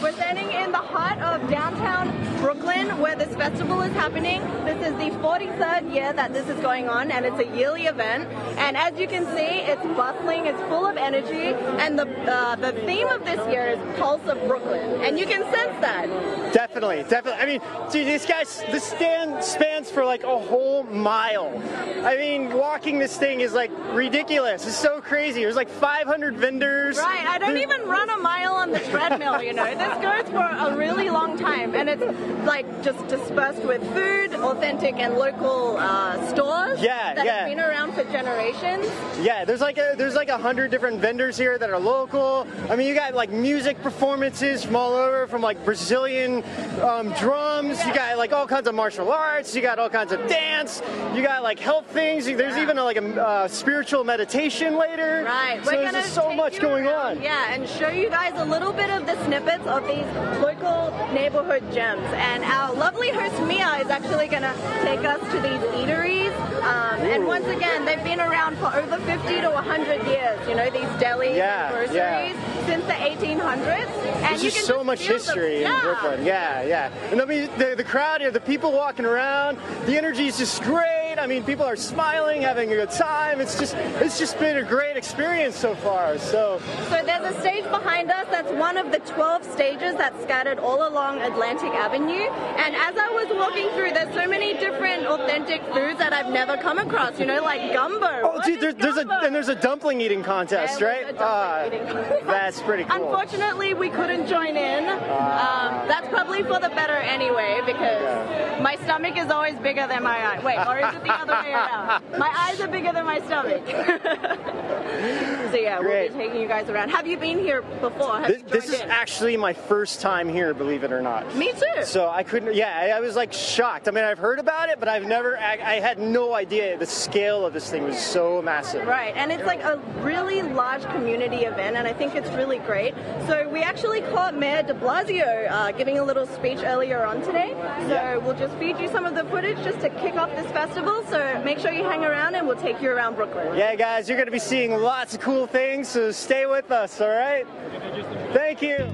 We're standing in the heart of downtown Brooklyn where this festival is happening. This is the 43rd year that this is going on, and it's a yearly event. And as you can see, it's bustling, it's full of energy, and the theme of this year is Pulse of Brooklyn. And you can sense that. Definitely. I mean, dude, this stand spans for like a whole mile. I mean, walking this thing is like ridiculous. It's so crazy. There's like 500 vendors. Right. I don't even run a mile on the treadmill, you know. This goes for a really long time, and it's like just dispersed with food, authentic and local stores that have been around for generations. Yeah, there's like 100 different vendors here that are local. I mean, you got like music performances from all over, from like Brazilian drums. You got like all kinds of martial arts. You got all kinds of dance. You got like health things. There's even like a spiritual meditation later. Right. So there's just so much going on. Yeah, and show you guys a little bit of the snippets of these local neighborhood gems. And our lovely host Mia is actually going to take us to these eateries. And once again, they've been around for over 50 to 100 years. You know, these delis and groceries since the 1800s. And there's just so much history in Brooklyn. Yeah. And I mean, the crowd here, the people walking around, the energy is just great. I mean, people are smiling, having a good time. It's just been a great experience so far. So there's a stage behind us that's one of the 12 stages that's scattered all along Atlantic Avenue. And as I was walking through, there's so many different authentic foods that I've never come across. You know, like gumbo. Oh, dude, there's a dumpling eating contest, right? That's pretty cool. Unfortunately, we couldn't join in. That's probably for the better anyway, because my stomach is always bigger than my eye. Wait, or is it the other way around? My eyes are bigger than my stomach. So yeah, we'll be taking you guys around. Have you been here before? This is actually my first time here, believe it or not. Me too. So I couldn't, I was like shocked. I mean, I've heard about it, but I had no idea the scale of this thing was so massive. Right, and it's like a really large community event, and I think it's really great. So we actually caught Mayor de Blasio giving a little speech earlier on today. So we'll just feed you some of the footage just to kick off this festival. So make sure you hang around and we'll take you around Brooklyn. Yeah, guys, you're going to be seeing lots of cool things, so stay with us, all right? Thank you.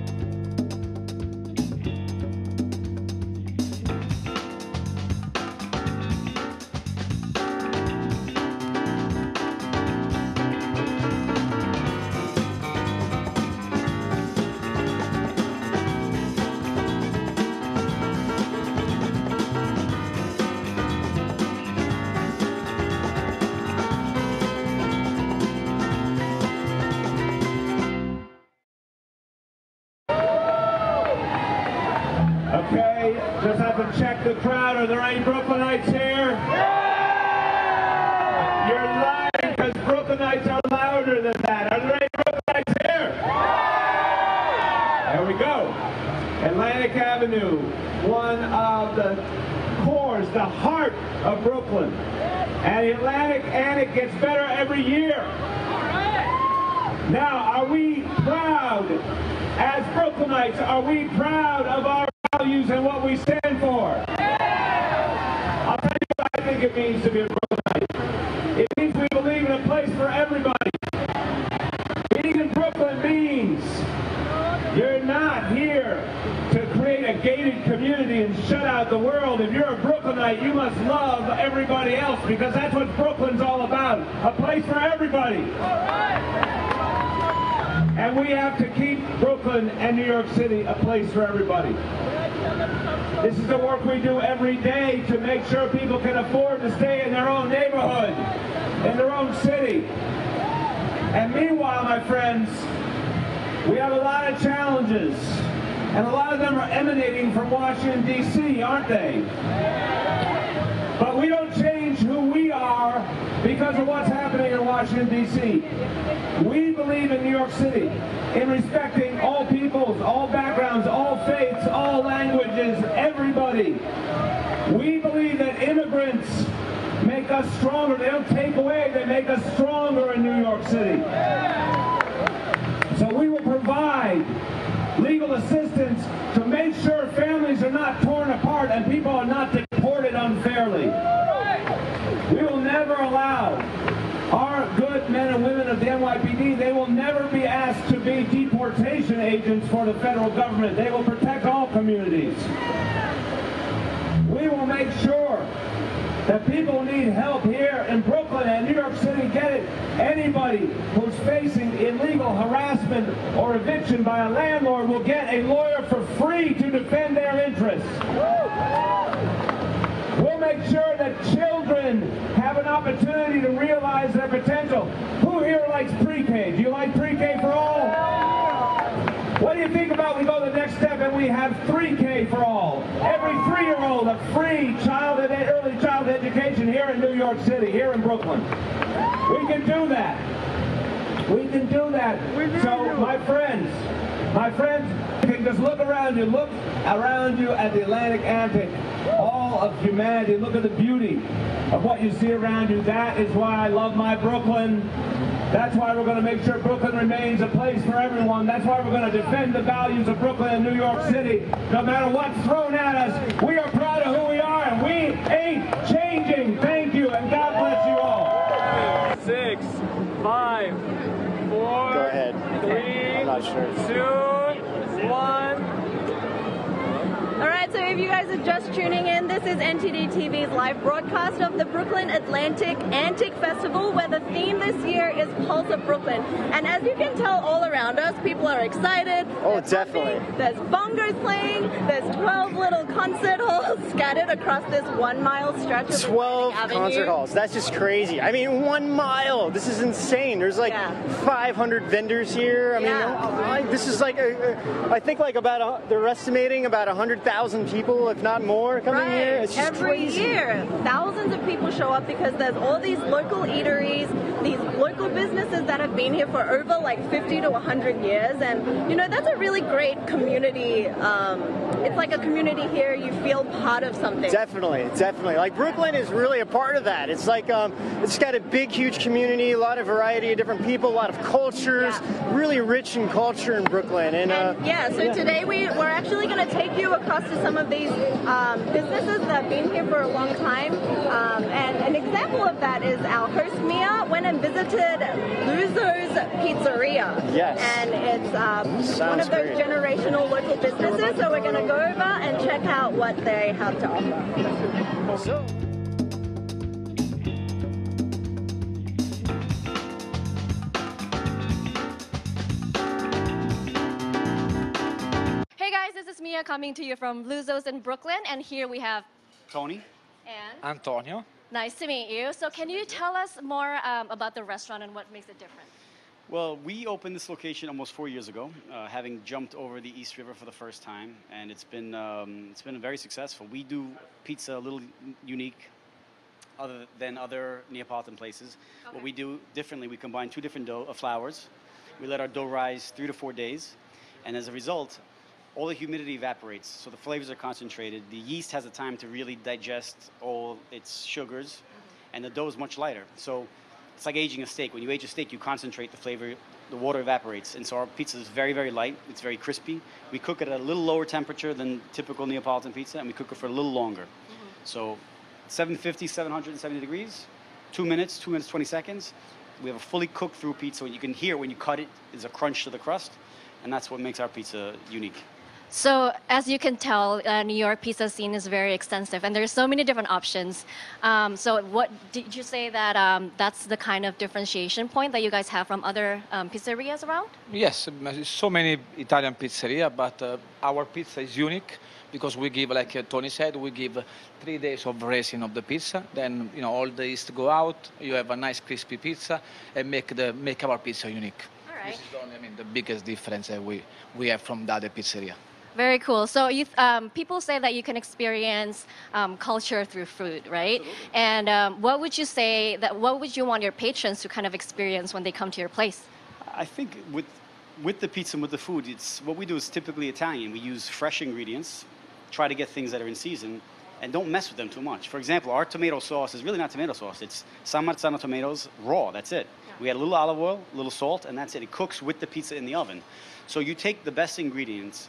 Just have to check the crowd. Are there any Brooklynites here? Yeah! You're lying because Brooklynites are louder than that. Are there any Brooklynites here? Yeah! There we go. Atlantic Avenue, one of the cores, the heart of Brooklyn. And Atlantic Antic gets better every year. Now, are we proud as Brooklynites? Are we proud of our values and what we stand for? I'll tell you what I think it means to be a Brooklynite. It means we believe in a place for everybody. Being in Brooklyn means you're not here to create a gated community and shut out the world. If you're a Brooklynite, you must love everybody else, because that's what Brooklyn's all about. A place for everybody. And we have to keep Brooklyn and New York City a place for everybody. This is the work we do every day to make sure people can afford to stay in their own neighborhood, in their own city. And meanwhile, my friends, we have a lot of challenges, and a lot of them are emanating from Washington, D.C., aren't they? But we don't change who we are because of what's happening in Washington, D.C. We believe in New York City in respecting all peoples, all backgrounds, all faiths, all languages, everybody. We believe that immigrants make us stronger. They don't take away, they make us stronger in New York City. So we will provide legal assistance to make sure families are not torn apart and people are not deported unfairly. We will never allow our good men and women of the NYPD, they will never be asked to be deportation agents for the the federal government. They will protect all communities. We will make sure that people who need help here in Brooklyn and New York City get it. Anybody who's facing illegal harassment or eviction by a landlord will get a lawyer for free to defend their interests. We'll make sure that children have an opportunity to realize their potential. Who here likes pre-K? Do you like pre-K for all? What do you think about we go the next step and we have 3K for all? Every 3-year-old a free early childhood education here in New York City, here in Brooklyn. We can do that. We can do that. So my friends, you can just look around you. Look around you at the Atlantic Antic. All of humanity. Look at the beauty of what you see around you. That is why I love my Brooklyn. That's why we're going to make sure Brooklyn remains a place for everyone. That's why we're going to defend the values of Brooklyn and New York City. No matter what's thrown at us, we are proud of who we are, and we ain't changing. Thank you, and God bless you all. 6, 5, 4, Go ahead. 3, I'm not sure. 2, 1. All right, so if you guys are just tuning in, this is NTD TV's live broadcast of the Brooklyn Atlantic Antic Festival, where the theme this year is Pulse of Brooklyn. And as you can tell all around us, people are excited. Oh, definitely. There's bongos playing. There's 12 little concert halls scattered across this 1 mile stretch of 12 concert halls. That's just crazy. I mean, 1 mile. This is insane. There's like 500 vendors here. I mean, this is like, I think like they're estimating about 100,000 people, if not more, coming here. It's just every crazy. year, thousands of people show up because there's all these local eateries, these local businesses that have been here for over like 50 to 100 years, and you know that's a really great community. It's like a community here. You feel part of something. Definitely. Like Brooklyn is really a part of that. It's like it's got a big, huge community, a lot of variety of different people, a lot of cultures, really rich in culture in Brooklyn. So today we're actually going to take you across to some of these businesses that have been here for a long time. And an example of that is our host Mia went and visited Luzzo's Pizzeria. Yes. And it's one of those generational local businesses. So we're going to go over and check out what they have to offer. This is Mia coming to you from Luzzo's in Brooklyn, and here we have Tony and Antonio. Nice to meet you. So can you tell us more about the restaurant and what makes it different? Well, we opened this location almost 4 years ago, having jumped over the East River for the first time, and it's been very successful. We do pizza a little unique, other than other Neapolitan places. Okay. What we do differently, we combine 2 different flours. We let our dough rise 3 to 4 days, and as a result, all the humidity evaporates, so the flavors are concentrated. The yeast has the time to really digest all its sugars, and the dough is much lighter. So it's like aging a steak. When you age a steak, you concentrate the flavor, the water evaporates. And so our pizza is very, very light. It's very crispy. We cook it at a little lower temperature than typical Neapolitan pizza, and we cook it for a little longer. So 750, 770 degrees, 2 minutes, 2 minutes, 20 seconds. We have a fully cooked through pizza. You can hear when you cut it, there's a crunch to the crust, and that's what makes our pizza unique. So as you can tell, New York pizza scene is very extensive, and there's so many different options. So what did you say that that's the kind of differentiation point that you guys have from other pizzerias around? Yes, so many Italian pizzeria, but our pizza is unique because we give, like Tony said, we give 3 days of raising of the pizza. Then all the yeast go out. You have a nice crispy pizza, and make our pizza unique. All right. This is the biggest difference that we have from the other pizzeria. Very cool. So people say that you can experience culture through food, right? Absolutely. And what would you say what would you want your patrons to kind of experience when they come to your place? I think with the pizza and with the food, what we do is typically Italian. We use fresh ingredients, try to get things that are in season, and don't mess with them too much. For example, our tomato sauce is really not tomato sauce. It's San Marzano tomatoes raw. That's it. Yeah. We add a little olive oil, a little salt, and that's it. It cooks with the pizza in the oven. So you take the best ingredients,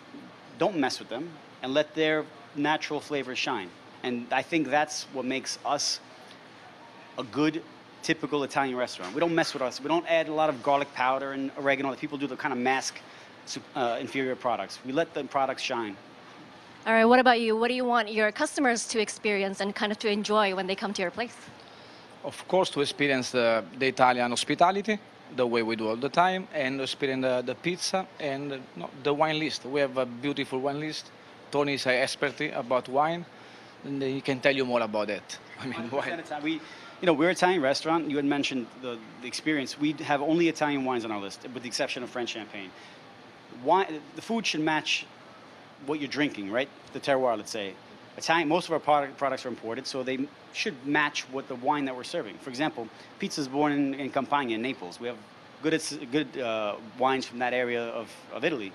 don't mess with them, and let their natural flavors shine. And I think that's what makes us a good, typical Italian restaurant. We don't mess with us. We don't add a lot of garlic powder and oregano that people do to kind of mask inferior products. We let the products shine. All right, what about you? What do you want your customers to experience and kind of to enjoy when they come to your place? Of course, to experience the Italian hospitality, the way we do all the time, and experience the pizza and the wine list. We have a beautiful wine list. Tony is an expert about wine, and he can tell you more about it. I mean, wine. We're an Italian restaurant. You had mentioned the experience. We have only Italian wines on our list, with the exception of French champagne. The food should match what you're drinking, right? The terroir, let's say. Most of our products are imported, so they should match what the wine that we're serving. For example, pizza is born in Campania, in Naples. We have good wines from that area of Italy.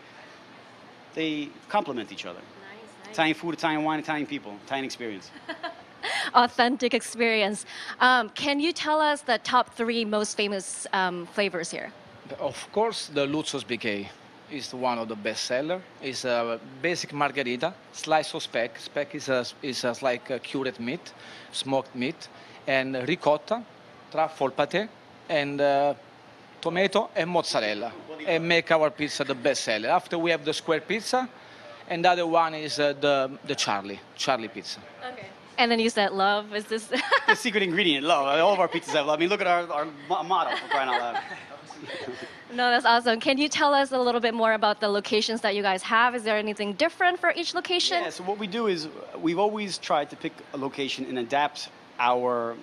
They complement each other. Nice. Italian food, Italian wine, Italian people, Italian experience. Authentic experience. Can you tell us the top 3 most famous flavors here? Of course, the Luzzo's BK is one of the best sellers. It's a basic margherita, slice of speck. Speck is like a cured meat, smoked meat, and ricotta, truffle pate, and tomato and mozzarella, and make our pizza the best seller. After we have the square pizza, and the other one is the Charlie pizza. Okay. And then you said love. Is this the secret ingredient? Love. All of our pizzas have love. I mean, look at our motto, for crying out loud. No, that's awesome. Can you tell us a little bit more about the locations that you guys have? Is there anything different for each location? Yeah, so what we do is we've always tried to pick a location and adapt our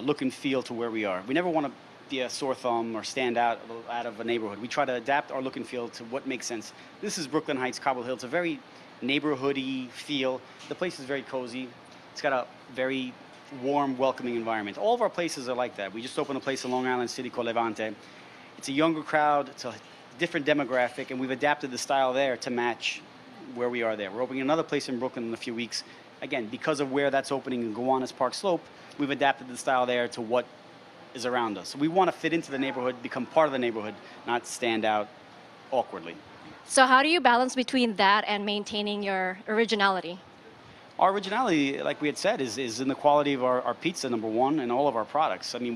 look and feel to where we are. We never want to be a sore thumb or stand out of a neighborhood. We try to adapt our look and feel to what makes sense. This is Brooklyn Heights, Cobble Hill. It's a very neighborhoody feel. The place is very cozy. It's got a very warm, welcoming environment. All of our places are like that. We just opened a place in Long Island City called Levante. It's a younger crowd, it's a different demographic, and we've adapted the style there to match where we are there. We're opening another place in Brooklyn in a few weeks. Again, because of where that's opening in Gowanus Park Slope, we've adapted the style there to what is around us. So we want to fit into the neighborhood, become part of the neighborhood, not stand out awkwardly. So how do you balance between that and maintaining your originality? Our originality, like we had said, is in the quality of our pizza, number one, and all of our products. I mean,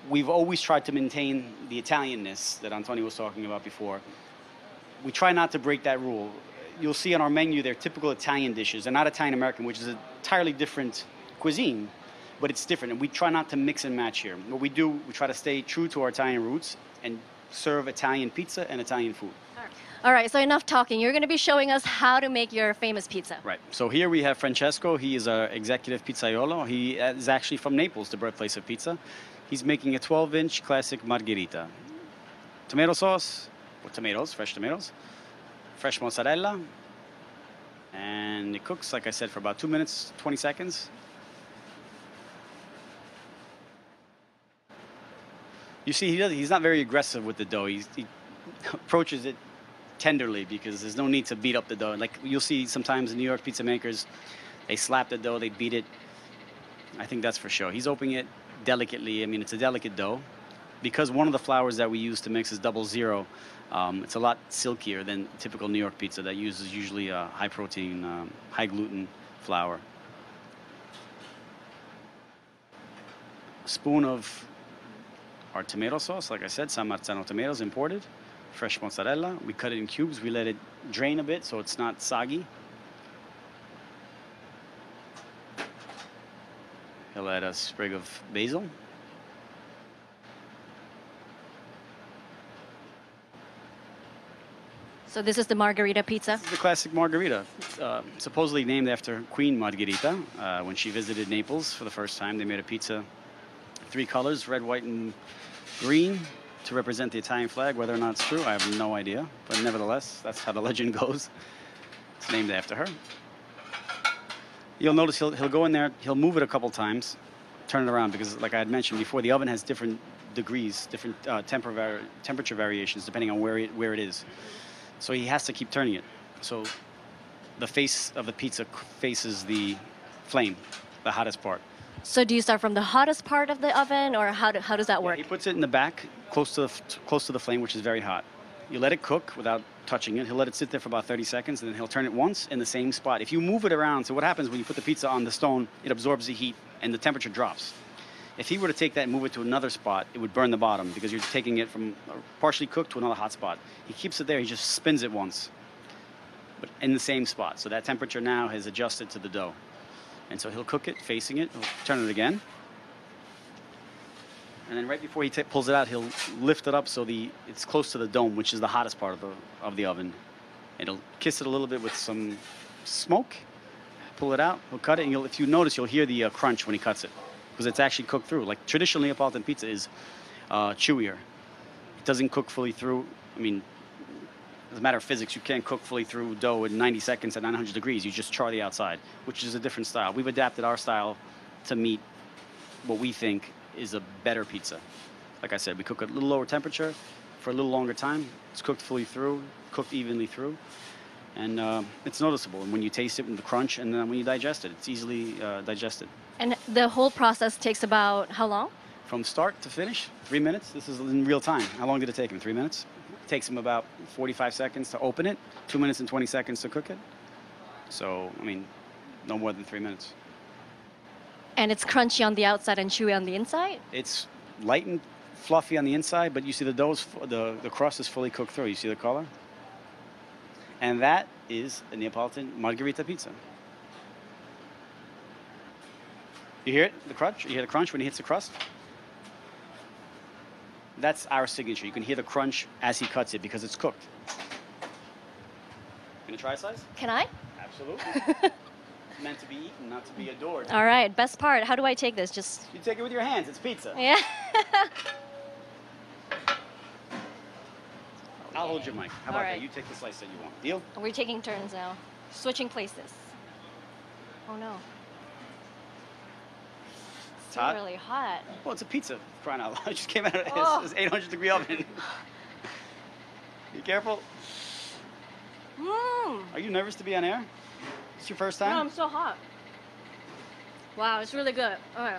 we've always tried to maintain the Italianness that Antonio was talking about before. We try not to break that rule. You'll see on our menu there typical Italian dishes. They're not Italian-American, which is an entirely different cuisine, but it's different. And we try not to mix and match here. What we do, we try to stay true to our Italian roots and serve Italian pizza and Italian food. All right, so enough talking. You're going to be showing us how to make your famous pizza. Right. So here we have Francesco. He is our executive pizzaiolo. He is actually from Naples, the birthplace of pizza. He's making a 12-inch classic margherita. Tomato sauce, or tomatoes, fresh mozzarella. And it cooks, like I said, for about 2 minutes, 20 seconds. You see, he's not very aggressive with the dough. He approaches it tenderly because there's no need to beat up the dough. Like you'll see sometimes in New York pizza makers, they slap the dough, they beat it. I think that's for show. He's opening it delicately. I mean, it's a delicate dough. Because one of the flours that we use to mix is 00, it's a lot silkier than typical New York pizza that uses usually a high protein, high gluten flour. A spoon of our tomato sauce, like I said, San Marzano tomatoes imported. Fresh mozzarella. We cut it in cubes. We let it drain a bit so it's not soggy. He'll add a sprig of basil. So this is the margherita pizza? This is the classic margherita, supposedly named after Queen Margherita. When she visited Naples for the first time, they made a pizza, 3 colors, red, white, and green, to represent the Italian flag. Whether or not it's true, I have no idea. But nevertheless, that's how the legend goes. It's named after her. You'll notice he'll go in there, he'll move it a couple times, turn it around, because like I had mentioned before, the oven has different degrees, different temperature variations depending on where it is. So he has to keep turning it. So the face of the pizza faces the flame, the hottest part. So do you start from the hottest part of the oven, or how does that work? Yeah, he puts it in the back, close to the flame, which is very hot. You let it cook without touching it. He'll let it sit there for about 30 seconds, and then he'll turn it once in the same spot. If you move it around, so what happens when you put the pizza on the stone, it absorbs the heat, and the temperature drops. If he were to take that and move it to another spot, it would burn the bottom because you're taking it from partially cooked to another hot spot. He keeps it there, he just spins it once, but in the same spot. So that temperature now has adjusted to the dough. And so he'll cook it, facing it, he'll turn it again. And then right before he pulls it out, he'll lift it up so it's close to the dome, which is the hottest part of the oven. And he'll kiss it a little bit with some smoke, pull it out, he'll cut it, and if you notice, you'll hear the crunch when he cuts it, because it's actually cooked through. Like traditional Neapolitan pizza is chewier. It doesn't cook fully through. I mean, as a matter of physics, you can't cook fully through dough in 90 seconds at 900 degrees. You just char the outside, which is a different style. We've adapted our style to meet what we think is a better pizza. Like I said, we cook at a little lower temperature for a little longer time. It's cooked fully through, cooked evenly through, and it's noticeable. And when you taste it, and the crunch, and then when you digest it, it's easily digested. And the whole process takes about how long? From start to finish, 3 minutes. This is in real time. How long did it take him? 3 minutes? It takes him about 45 seconds to open it, 2 minutes and 20 seconds to cook it. So, I mean, no more than 3 minutes. And it's crunchy on the outside and chewy on the inside? It's light and fluffy on the inside, but you see the dough's, the crust is fully cooked through. You see the color? And that is a Neapolitan margherita pizza. You hear it, the crunch? You hear the crunch when he hits the crust? That's our signature. You can hear the crunch as he cuts it because it's cooked. Gonna try a slice? Can I? Absolutely. It's meant to be eaten, not to be adored. All right, best part. How do I take this? Just... You take it with your hands. It's pizza. Yeah. I'll hold your mic. How about right. that? You take the slice that you want. Deal? We're taking turns now. Switching places. Oh no. It's hot? really hot. Well, it's a pizza, crying out loud. It just came out of his 800-degree oven. Be careful. Are you nervous to be on air? It's your first time? No, I'm so hot. Wow, it's really good. Okay.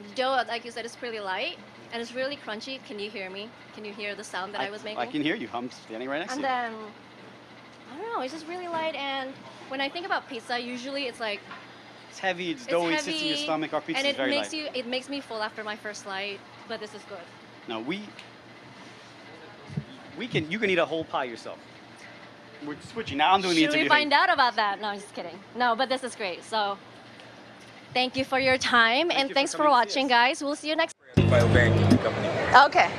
The dough, like you said, is pretty light, and it's really crunchy. Can you hear me? Can you hear the sound that I was making? I can hear you. I'm standing right next to you. And then, I don't know, it's just really light, and when I think about pizza, usually it's like, it's heavy, it's doughy, it sits in your stomach. Our pizza is very light. And it makes me full after my first slice, but this is good. No, you can eat a whole pie yourself. We're switching. Now I'm doing the interview. Should we find out about that? No, I'm just kidding. No, but this is great. So, thank you for your time, and thanks for watching, guys. We'll see you next time. Okay.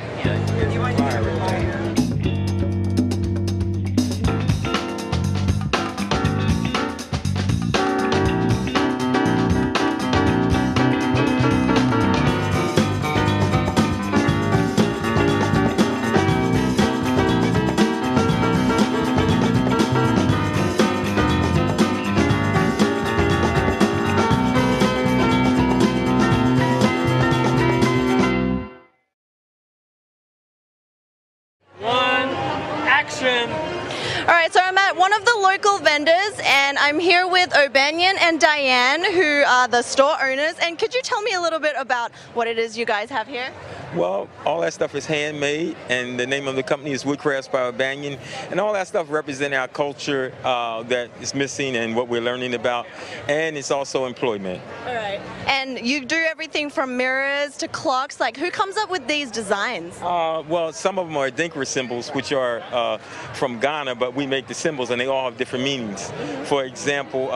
All right, so I'm at one of the local vendors, and I'm here with O'Banion and Diane, who are the store owners. And could you tell me a little bit about what it is you guys have here? Well, all that stuff is handmade, and the name of the company is Woodcrafts by O'Banion, and all that stuff represents our culture that is missing and what we're learning about, and it's also employment. All right. And you do everything from mirrors to clocks. Like, who comes up with these designs? Well, some of them are Adinkra symbols, which are from Ghana, but we make the symbols, and they all have different meanings. For example,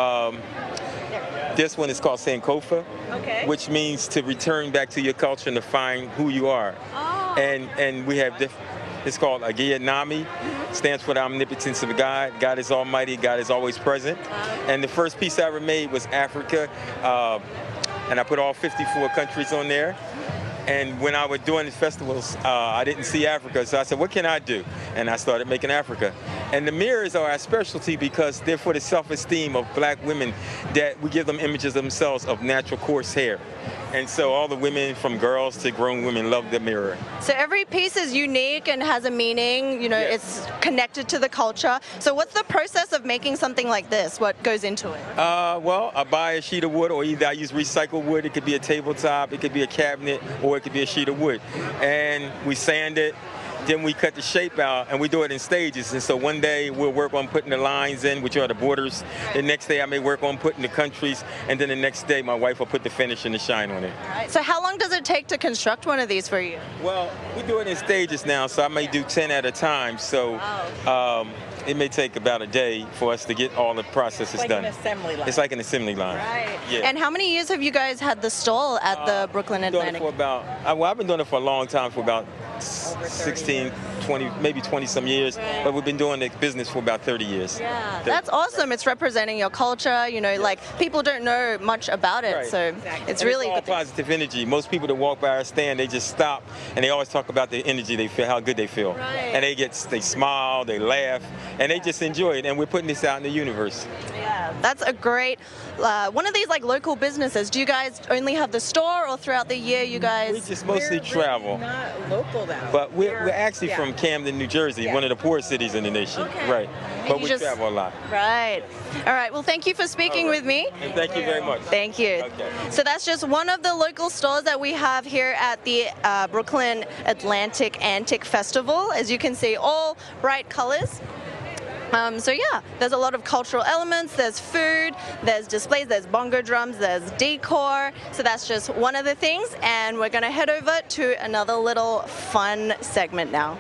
this one is called Sankofa, which means to return back to your culture and to find who you are. Oh. And we have it's called Agia Nami, stands for the omnipotence of God. God is almighty, God is always present. And the first piece I ever made was Africa, and I put all 54 countries on there. And when I was doing the festivals, I didn't see Africa, so I said, what can I do? And I started making Africa. And the mirrors are our specialty because they're for the self-esteem of black women, that we give them images of themselves of natural coarse hair. And so all the women, from girls to grown women, love the mirror. So every piece is unique and has a meaning, you know, it's connected to the culture. So what's the process of making something like this? What goes into it? Well, I buy a sheet of wood, or either I use recycled wood. It could be a tabletop, it could be a cabinet, or it could be a sheet of wood. And we sand it, then we cut the shape out, and we do it in stages. And so one day we'll work on putting the lines in, which are the borders. The next day I may work on putting the countries, and then the next day my wife will put the finish and the shine on it. All right. So how long does it take to construct one of these for you? Well, we do it in stages now, so I may do 10 at a time. So it may take about a day for us to get all the processes done. It's like an assembly line. It's like an assembly line. Right. Yeah. And how many years have you guys had the stall at the Brooklyn Atlantic? I've been doing it for a long time, for about 16, 20, maybe 20 some years, but we've been doing the business for about 30 years. Yeah, that's awesome. It's representing your culture, you know, like people don't know much about it, so it's really all positive energy. Most people that walk by our stand, they just stop and they always talk about the energy they feel, how good they feel. And they smile, they laugh, and they just enjoy it, and we're putting this out in the universe. Yeah, that's a great, one of these like local businesses. Do you guys only have the store, or throughout the year you guys? We just mostly travel. Really not local though. But we're actually from Camden, New Jersey, one of the poorest cities in the nation. Right. But we travel a lot. Right. All right. Well, thank you for speaking with me. And thank you very much. Thank you. Okay. So that's just one of the local stores that we have here at the Brooklyn Atlantic Antic Festival. As you can see, all bright colors. So yeah, there's a lot of cultural elements, there's food, there's displays, there's bongo drums, there's decor. So that's just one of the things, and we're gonna head over to another little fun segment now.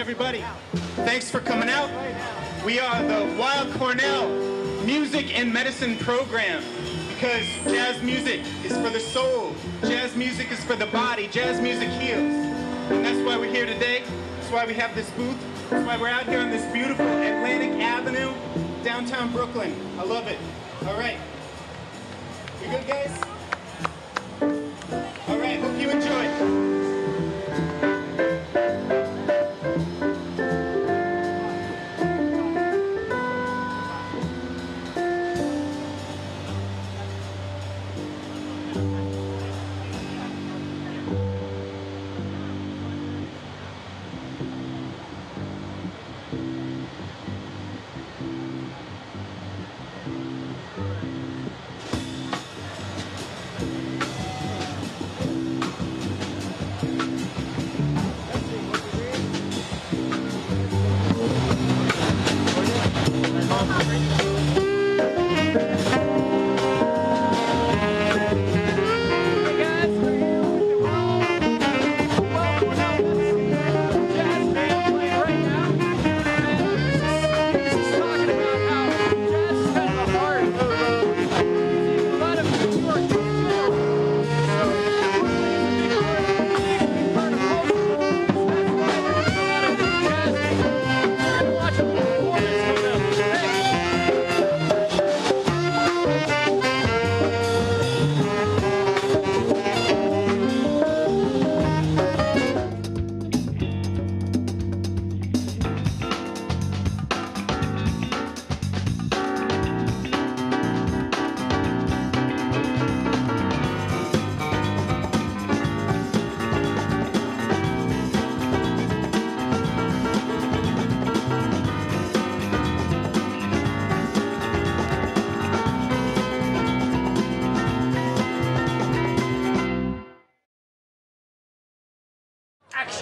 everybody. Thanks for coming out. We are the Weill Cornell Music and Medicine Program, because jazz music is for the soul. Jazz music is for the body. Jazz music heals. And that's why we're here today. That's why we have this booth. That's why we're out here on this beautiful Atlantic Avenue, downtown Brooklyn. I love it. All right. You good, guys? All right, hope you enjoy.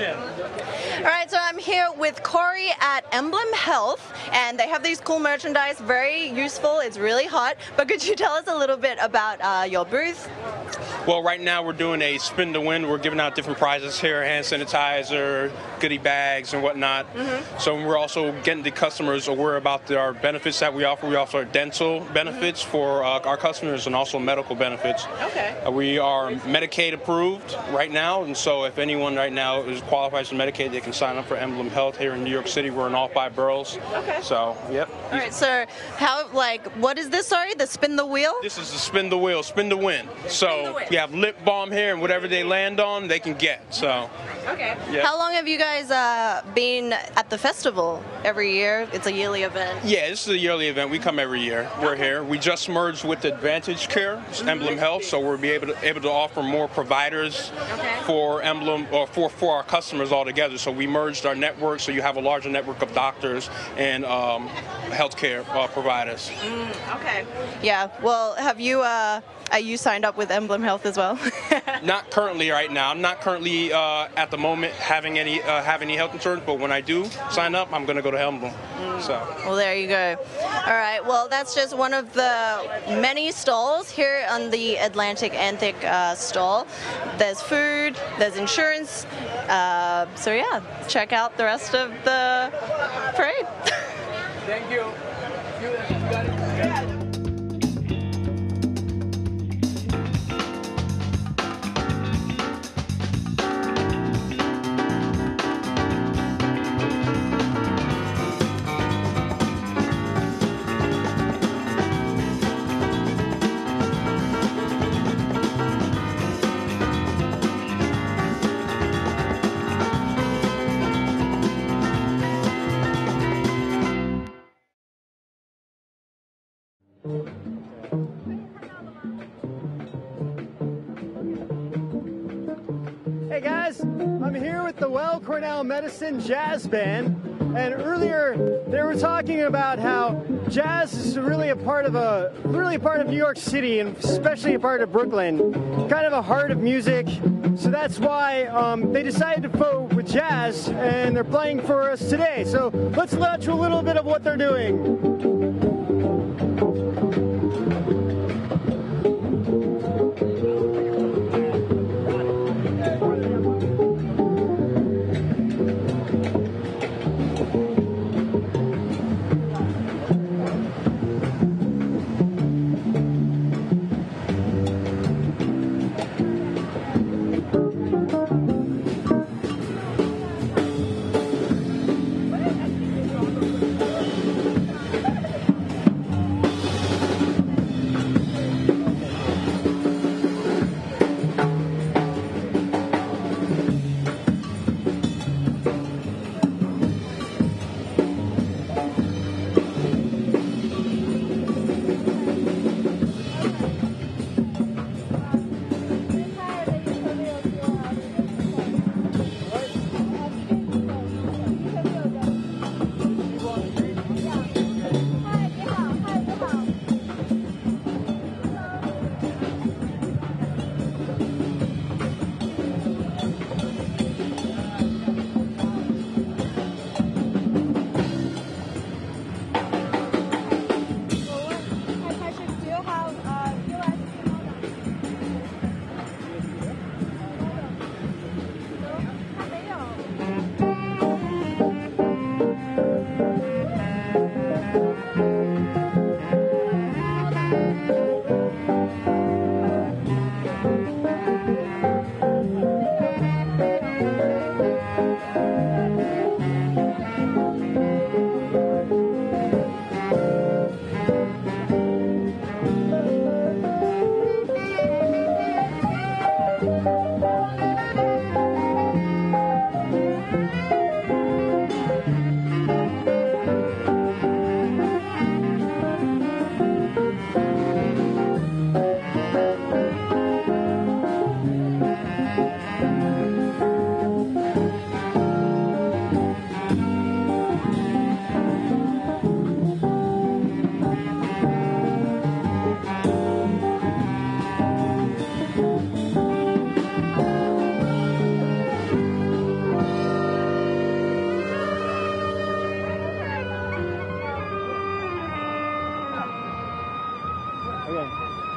All right, so I'm here with Corey at Emblem Health, and they have these cool merchandise, very useful. It's really hot. But could you tell us a little bit about your booth? Well, right now we're doing a spin to win. We're giving out different prizes here, hand sanitizer, goodie bags, and whatnot. So we're also getting the customers aware about our benefits that we offer. We offer dental benefits for our customers and also medical benefits. Okay. We are Medicaid approved right now, and so if anyone right now is qualified for Medicaid, they can sign up for Emblem Health here in New York City. We're in all 5 boroughs. Okay. So, yep. All right, so what is this, sorry? The spin the wheel? This is the spin the wheel, spin to win. So you have lip balm here, and whatever they land on, they can get. So. Okay. Yeah. How long have you guys been at the festival? Every year? It's a yearly event? Yeah, this is a yearly event. We come every year. We're here. We just merged with Advantage Care, Emblem Health, so we'll be able to offer more providers for Emblem or for our customers altogether. So we merged our network, so you have a larger network of doctors and healthcare providers. Okay. Yeah. Well, have you signed up with Emblem Health as well? Not currently right now. I'm not currently at the moment having any health insurance, but when I do sign up, I'm going to go to Emblem. So. Well, there you go. All right. Well, that's just one of the many stalls here on the Atlantic Antic stall. There's food, there's insurance. So yeah, check out the rest of the parade. Thank you. Hey guys, I'm here with the Weill Cornell Medicine Jazz Band, and earlier they were talking about how jazz is really a part of New York City, and especially a part of Brooklyn, kind of a heart of music. So that's why they decided to vote with jazz, and they're playing for us today. So let's watch a little bit of what they're doing.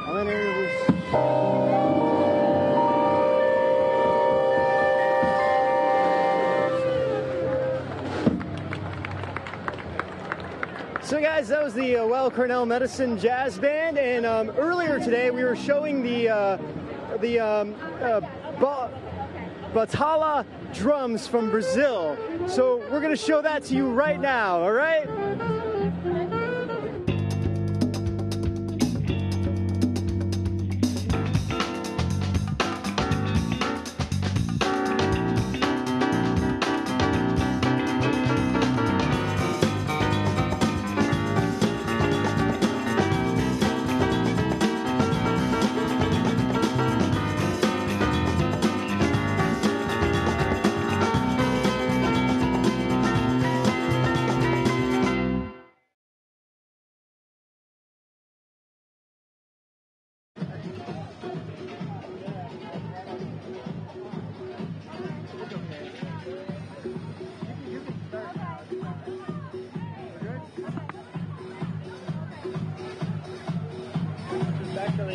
So guys, that was the Weill Cornell Medicine Jazz Band, and earlier today we were showing the Batala drums from Brazil. So we're going to show that to you right now, all right?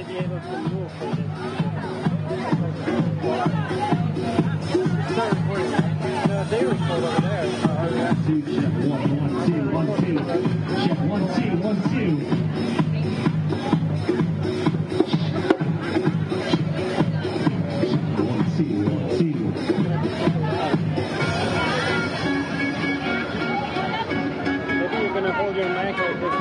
Be able to move for this. Start recording. No, they record over there. Check 1, 1, 2, 1, 2. Check 1, 2, 1, 2. Maybe you're gonna hold your mic like this.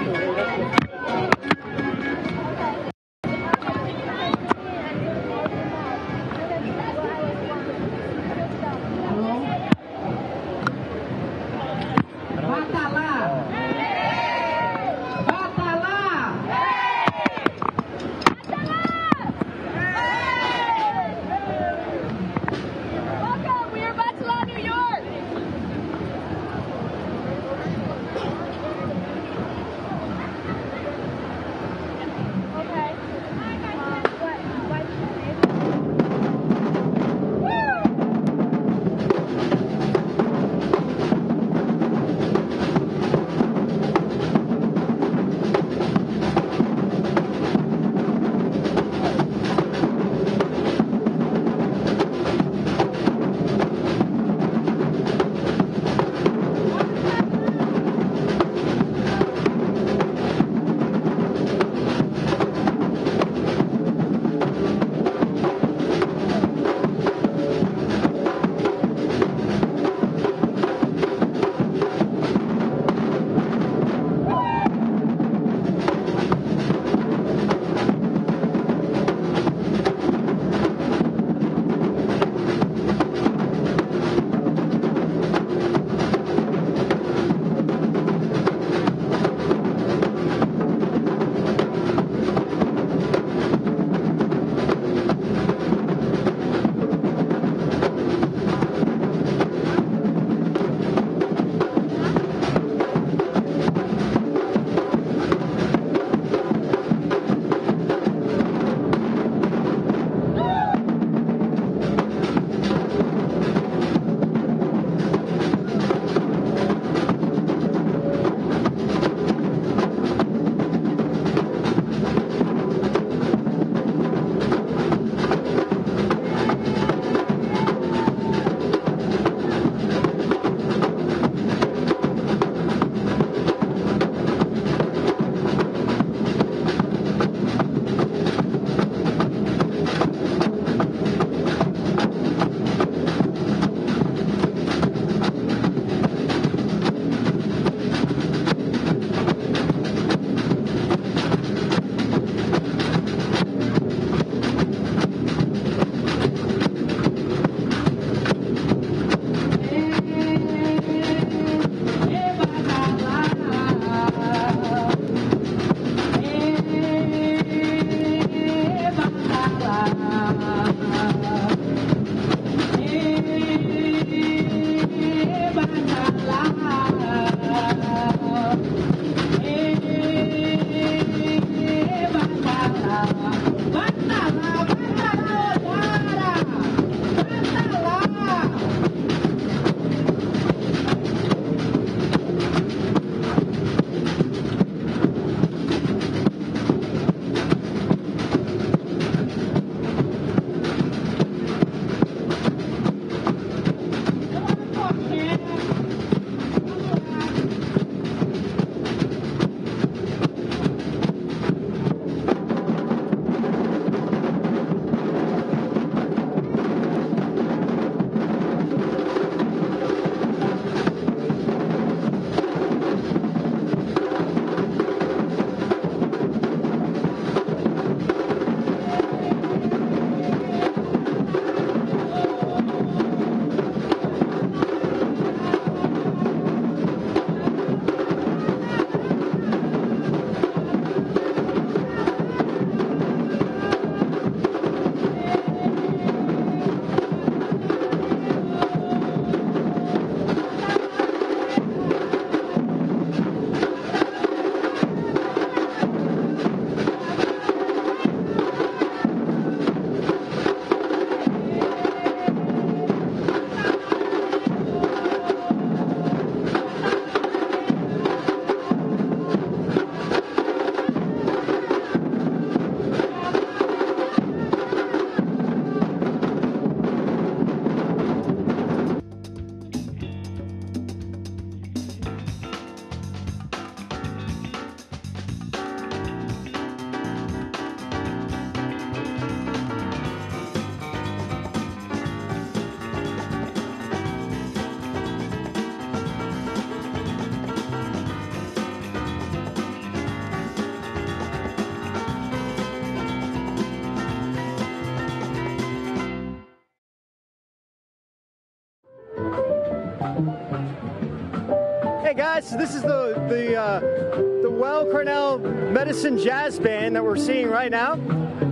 guys, so this is the Weill Cornell Medicine Jazz Band that we're seeing right now.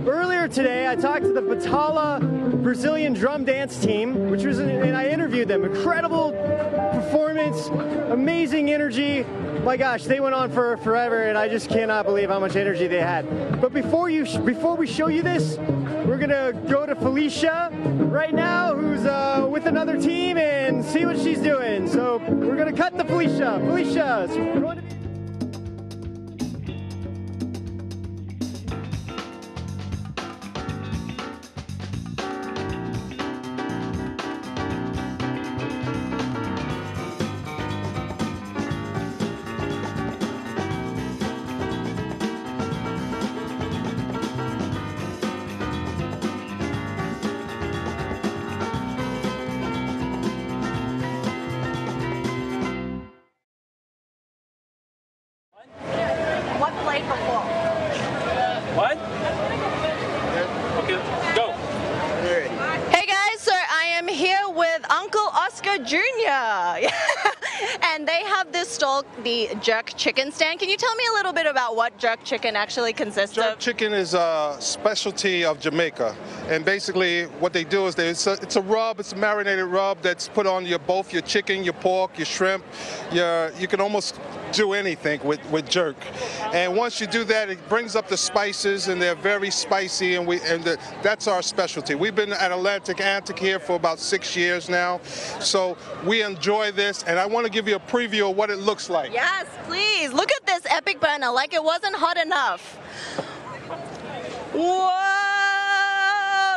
Earlier today, I talked to the Batala Brazilian drum dance team, and I interviewed them. Incredible performance, amazing energy. My gosh, they went on for forever, and I just cannot believe how much energy they had. But before we show you this, we're gonna go to Felicia right now, who's with another team, and see what she's doing. So we're gonna cut to Felicia. Felicia, we're going to be and they have this stall, the jerk chicken stand. Can you tell me a little bit about what jerk chicken actually consists of? Jerk chicken is a specialty of Jamaica, and basically what they do is it's a rub, it's a marinated rub that's put on both your chicken, your pork, your shrimp. You can almost do anything with jerk, and once you do that, it brings up the spices, and they're very spicy, and that's our specialty. We've been at Antic here for about 6 years now, so we enjoy this, and I want to give you a preview of what it looks like. Yes, please. Look at this epic burner, like it wasn't hot enough. Whoa,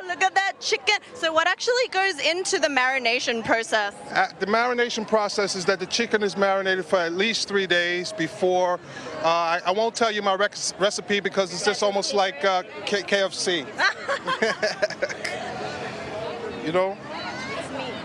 look at that chicken. So what actually goes into the marination process? The marination process is that the chicken is marinated for at least 3 days before. I won't tell you my recipe because it's just almost like KFC. You know?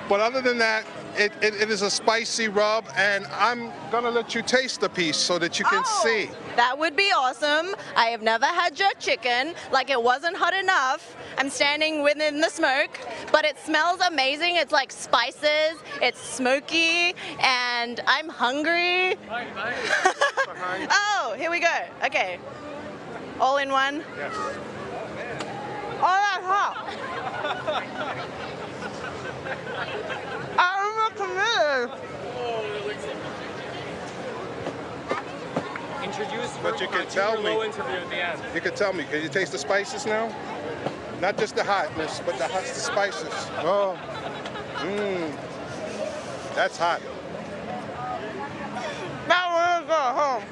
But other than that, it is a spicy rub, and I'm gonna let you taste the piece so that you can see. That would be awesome. I have never had jerk chicken, like it wasn't hot enough. I'm standing within the smoke, but it smells amazing. It's like spices, it's smoky, and I'm hungry. Oh, here we go. Okay. All in one? Yes. Oh, that's hot. I'm not committed. But you can tell me. You can tell me. Can you taste the spices now? Not just the hotness, but the spices. Oh, that's hot. That was home.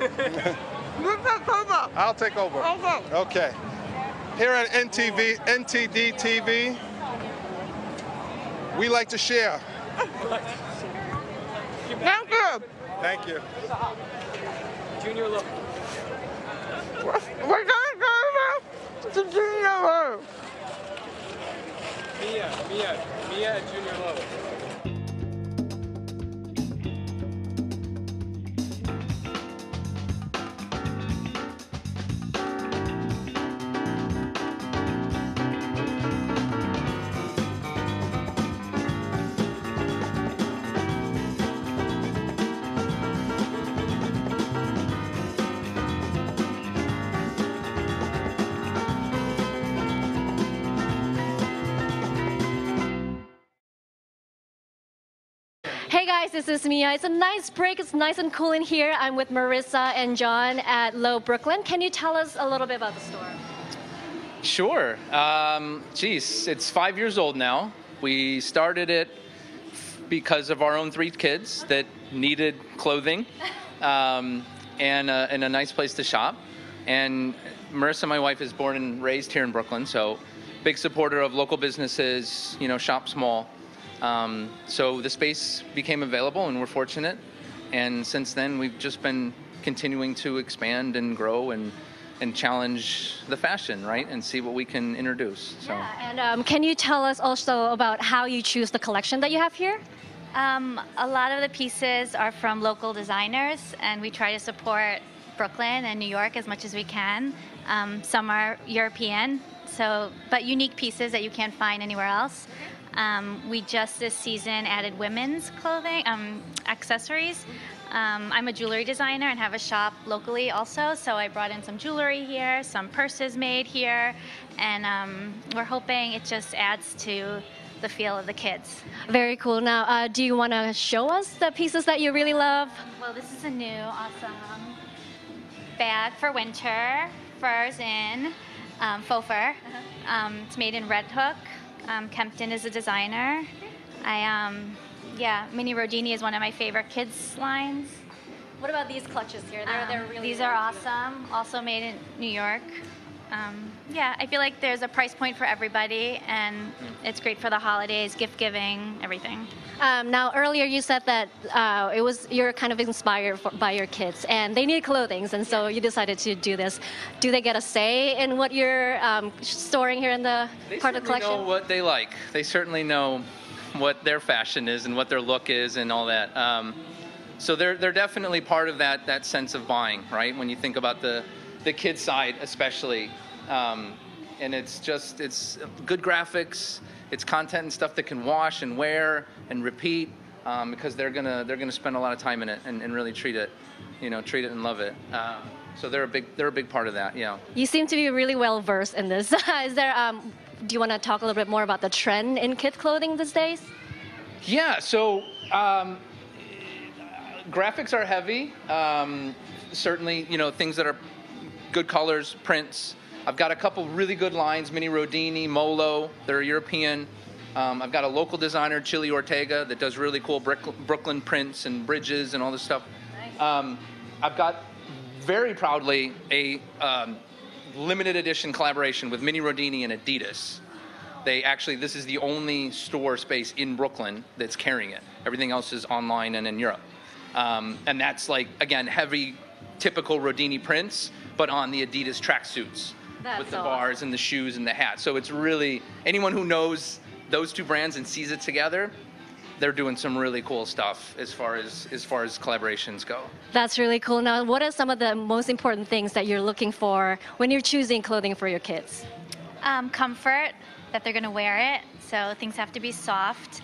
You take over. I'll take over. Okay. Okay. Here at NTD TV, we like to share. Thank you. Thank you. Junior Low. We're going to go to Junior Low. Mia at Junior Low. Hey guys, this is Mia. It's a nice break. It's nice and cool in here. I'm with Marissa and John at Low Brooklyn. Can you tell us a little bit about the store? Sure. It's 5 years old now. We started it because of our own 3 kids that needed clothing and a nice place to shop. And Marissa, my wife, is born and raised here in Brooklyn, so big supporter of local businesses, shop small. So the space became available, and we're fortunate. And since then, we've just been continuing to expand and grow and challenge the fashion, right? And see what we can introduce. So. Yeah, and can you tell us also about how you choose the collection that you have here? A lot of the pieces are from local designers, and we try to support Brooklyn and New York as much as we can. Some are European, but unique pieces that you can't find anywhere else. We just this season added women's clothing, accessories. I'm a jewelry designer and have a shop locally also, so I brought in some jewelry here, some purses made here, and we're hoping it just adds to the feel of the kids. Very cool. Now, do you want to show us the pieces that you really love? Well, this is a new awesome bag for winter, furs in, faux fur. It's made in Red Hook. Kempton is a designer. Mini Rodini is one of my favorite kids lines. What about these clutches here? They're really These are awesome. Also made in New York. I feel like there's a price point for everybody, and it's great for the holidays, gift giving, everything. Now, earlier you said that you're kind of inspired by your kids, and they need clothing, and so you decided to do this. Do they get a say in what you're storing here in the part of the collection? They know what they like. They certainly know what their fashion is and what their look is and all that. So they're definitely part of that sense of buying, right? When you think about the kids side especially. And it's good graphics, it's content and stuff that can wash and wear and repeat, because they're gonna spend a lot of time in it and really treat it and love it. So they're a big part of that. Yeah. You seem to be really well versed in this. Is there? Do you want to talk a little bit more about the trend in kid clothing these days? Yeah. So graphics are heavy. Certainly, things that are good colors, prints. I've got a couple really good lines, Mini Rodini, Molo, they're European. I've got a local designer, Chili Ortega, that does really cool Brooklyn prints and bridges and all this stuff. I've got, very proudly, a limited edition collaboration with Mini Rodini and Adidas. This is the only store space in Brooklyn that's carrying it. Everything else is online and in Europe. And that's again, heavy, typical Rodini prints, but on the Adidas tracksuits. With the bars and the shoes and the hat. So it's really, anyone who knows those two brands and sees it together, they're doing some really cool stuff as far as collaborations go. That's really cool. Now, what are some of the most important things that you're looking for when you're choosing clothing for your kids? Comfort, that they're going to wear it. So things have to be soft.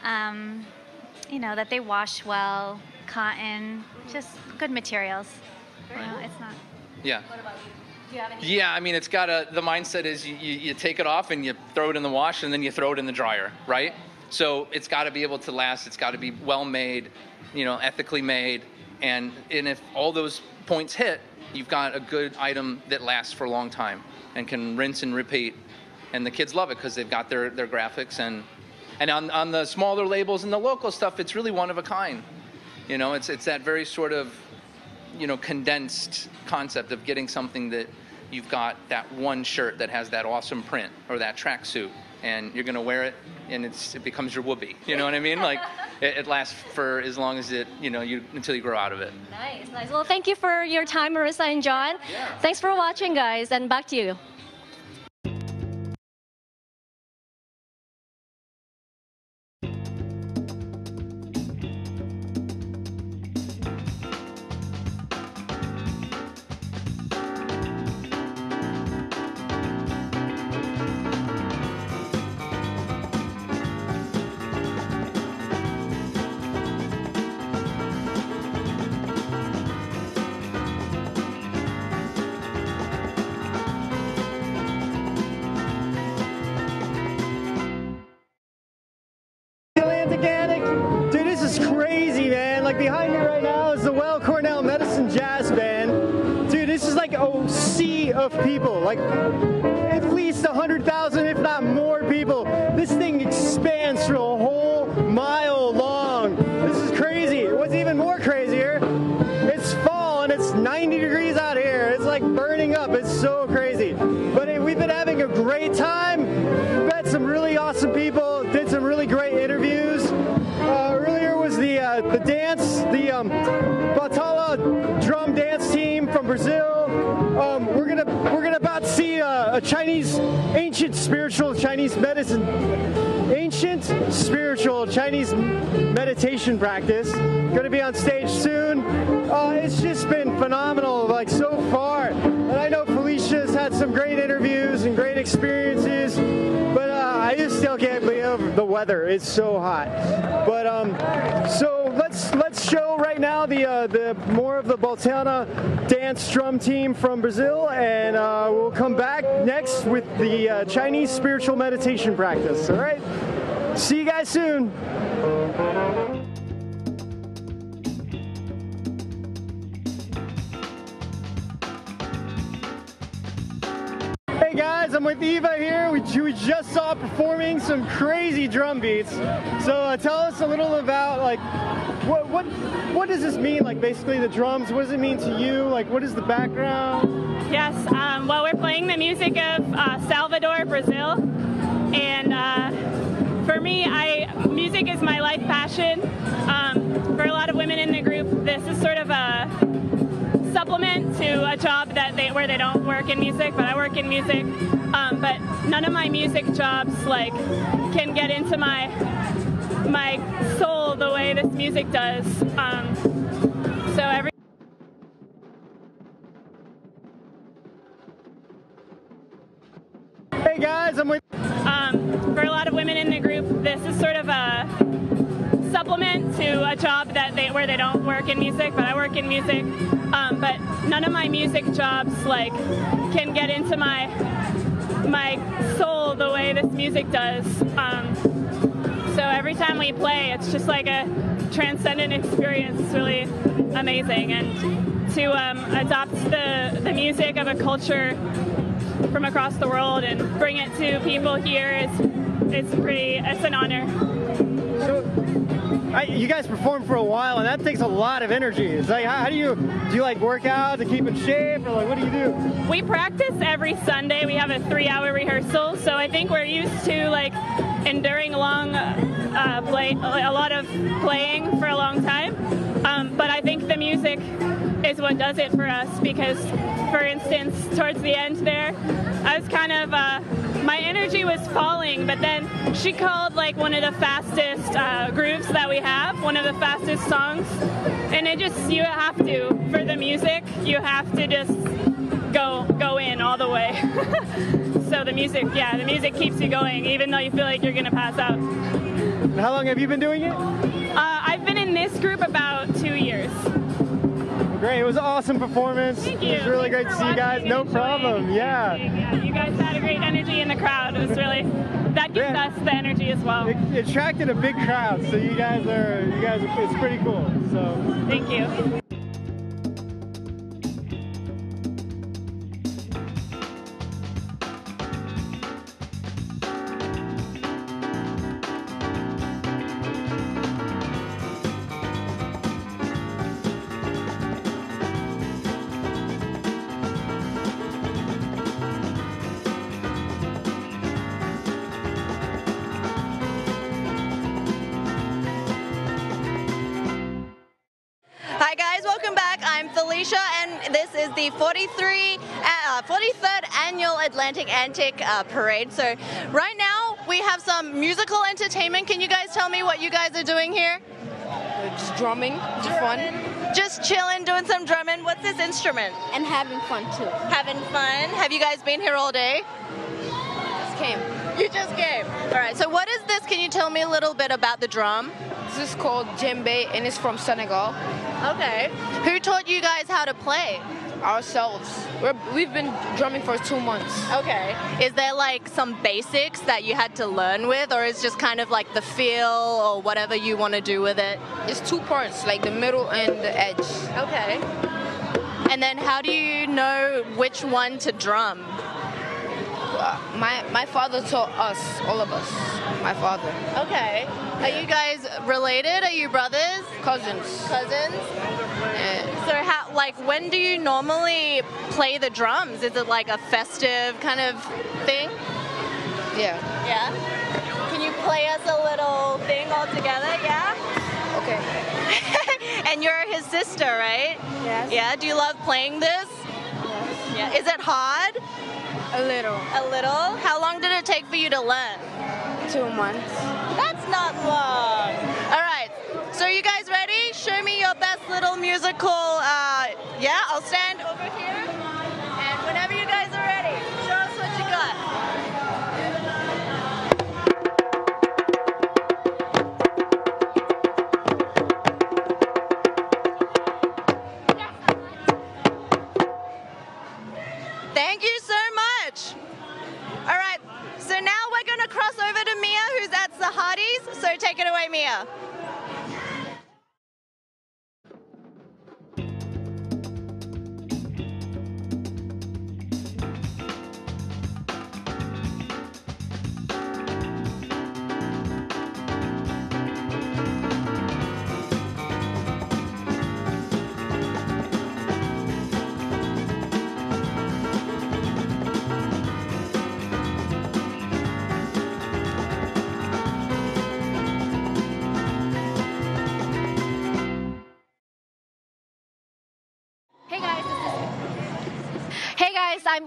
That they wash well, cotton, just good materials. It's not. Yeah. What about you? Do you have any? Yeah, I mean, the mindset is you take it off and you throw it in the wash and then you throw it in the dryer, right? So it's got to be able to last. It's got to be well made, ethically made. And if all those points hit, you've got a good item that lasts for a long time and can rinse and repeat. And the kids love it because they've got their graphics. And on the smaller labels and the local stuff, it's really one of a kind. It's that very sort of, condensed concept of getting something that you've got that one shirt that has that awesome print or that tracksuit, and you're going to wear it, and it becomes your whoopee. You know what I mean? It lasts for as long as until you grow out of it. Nice. Well, thank you for your time, Marissa and John. Yeah. Thanks for watching, guys, and back to you. Antic. Dude, this is crazy, man. Behind me right now is the Well Cornell Medicine Jazz Band. Dude, this is a sea of people. At least 100,000, if not more people. This thing expands for a whole mile long. This is crazy. What's even more crazier, it's fall and it's 90 degrees out here. It's burning up. It's so crazy. But we've been having a great time. We've met some really awesome people, did some really great interviews. Earlier was the dance, the Batala drum dance team from Brazil. We're gonna about to see a ancient spiritual Chinese meditation practice. Gonna be on stage soon. It's just been phenomenal, so far. And I know Felicia's had some great interviews and great experiences, but I just still can't believe the weather. It's so hot. But so let's show right now the more of the Baltana dance drum team from Brazil, and we'll come back next with the Chinese spiritual meditation practice. All right. See you guys soon. Hey guys, I'm with Eva here. We just saw performing some crazy drum beats. So tell us a little about like what does this mean? Like basically the drums. What does it mean to you? Like what is the background? Yes. Well, we're playing the music of Salvador, Brazil, and for me, music is my life passion. For a lot of women in the group, this is sort of a supplement to a job where they don't work in music, but I work in music. But none of my music jobs can get into my soul the way this music does. So every Hey guys, I'm with. For a lot of women in the group, this is sort of a supplement to a job where they don't work in music, but I work in music. But none of my music jobs can get into my soul the way this music does. So every time we play, it's just like a transcendent experience. It's really amazing, and to adopt the music of a culture from across the world and bring it to people here it's an honor. So, you guys perform for a while, and that takes a lot of energy. It's like, how do you like work out to keep in shape, or like what do you do? We practice every Sunday. We have a 3-hour rehearsal, so I think we're used to enduring a lot of playing for a long time. But I think the music is what does it for us, because, for instance, towards the end there, I was kind of, my energy was falling, but then she called one of the fastest grooves that we have, one of the fastest songs, and you have to, for the music, you have to just go in all the way. So the music keeps you going, even though you feel like you're going to pass out. And how long have you been doing it? I've been in this group about 2 years. Great, it was an awesome performance. Thank you. It was really great to see you guys. No problem. Yeah. You guys had a great energy in the crowd. It was that gives us the energy as well. It attracted a big crowd, so you guys it's pretty cool. So thank you. Hi guys, welcome back. I'm Felicia, and this is the 43rd Annual Atlantic Antic Parade. So right now we have some musical entertainment. Can you guys tell me what you guys are doing here? Just drumming, just fun. Just chilling, doing some drumming. What's this instrument? And having fun too. Having fun. Have you guys been here all day? Just came. You just came. All right, so what is this? Can you tell me a little bit about the drum? This is called djembe, and it's from Senegal. Okay. Who taught you guys how to play? Ourselves. We've been drumming for 2 months. Okay. Is there some basics that you had to learn with, or is just kind of the feel or whatever you want to do with it? It's 2 parts, the middle and the edge. Okay. And then how do you know which one to drum? My father taught us, all of us. My father. Okay. Are you guys related? Are you brothers? Cousins. Cousins? Yeah. So when do you normally play the drums? Is it a festive kind of thing? Yeah. Yeah? Can you play us a little thing all together? Yeah? Okay. And you're his sister, right? Yes. Yeah? Do you love playing this? Yes. Yeah. Is it hard? A little. A little? How long did it take for you to learn? 2 months. That's not long. All right. So are you guys ready? Show me your best little musical, yeah, I'll stand over here. And whenever you guys are ready, show us what you got. Take it away, Mia.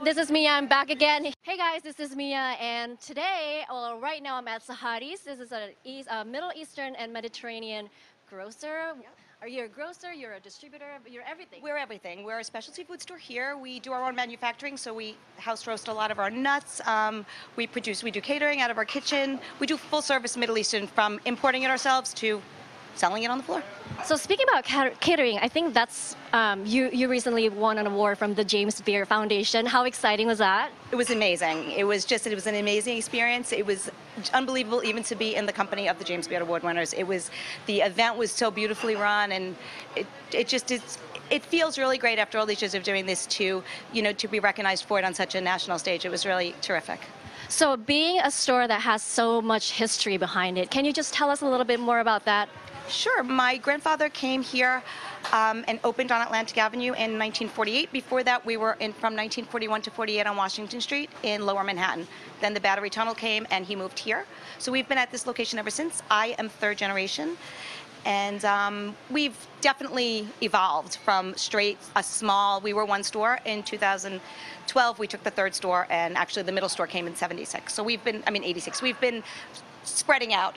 This is Mia. I'm back again. Hey guys, this is Mia, and today, well, right now I'm at Sahari's. This is a Middle Eastern and Mediterranean grocer. Yep. Are you a grocer? You're a distributor? You're everything. We're everything. We're a specialty food store here. We do our own manufacturing, so we house roast a lot of our nuts. We do catering out of our kitchen. We do full service Middle Eastern, from importing it ourselves to selling it on the floor. So speaking about catering, I think that's, you recently won an award from the James Beard Foundation. How exciting was that? It was amazing. It was an amazing experience. It was unbelievable even to be in the company of the James Beard Award winners. The event was so beautifully run, and it feels really great after all these years of doing this to be recognized for it on such a national stage. It was really terrific. So being a store that has so much history behind it, can you just tell us a little bit more about that? Sure. My grandfather came here and opened on Atlantic Avenue in 1948. Before that, we were from 1941 to 48 on Washington Street in Lower Manhattan. Then the Battery Tunnel came, and he moved here. So we've been at this location ever since. I am third generation. And we've definitely evolved from we were one store. In 2012, we took the third store, and actually the middle store came in 86. So 86. We've been spreading out,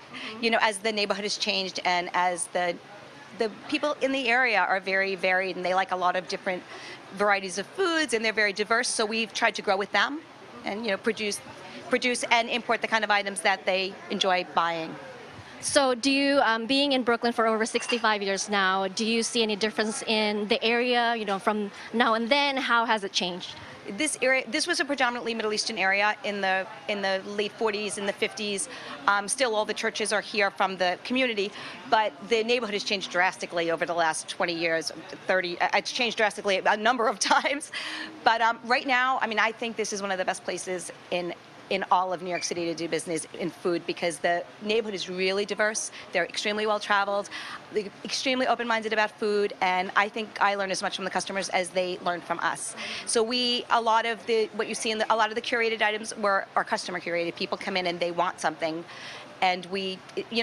as the neighborhood has changed, and as the people in the area are very varied, and they like a lot of different varieties of foods, and they're very diverse. So we've tried to grow with them, and produce and import the kind of items that they enjoy buying. So do you, being in Brooklyn for over 65 years now, do you see any difference in the area, from now and then? How has it changed? This was a predominantly Middle Eastern area in the late 40s and the 50s. Still, all the churches are here from the community, but the neighborhood has changed drastically over the last 20 years, 30. It's changed drastically a number of times. But right now, I think this is one of the best places in all of New York City to do business in food, because the neighborhood is really diverse. They're extremely well traveled, they're extremely open-minded about food, and I think I learn as much from the customers as they learn from us. So a lot of what you see in a lot of the curated items are customer curated. People come in and they want something, and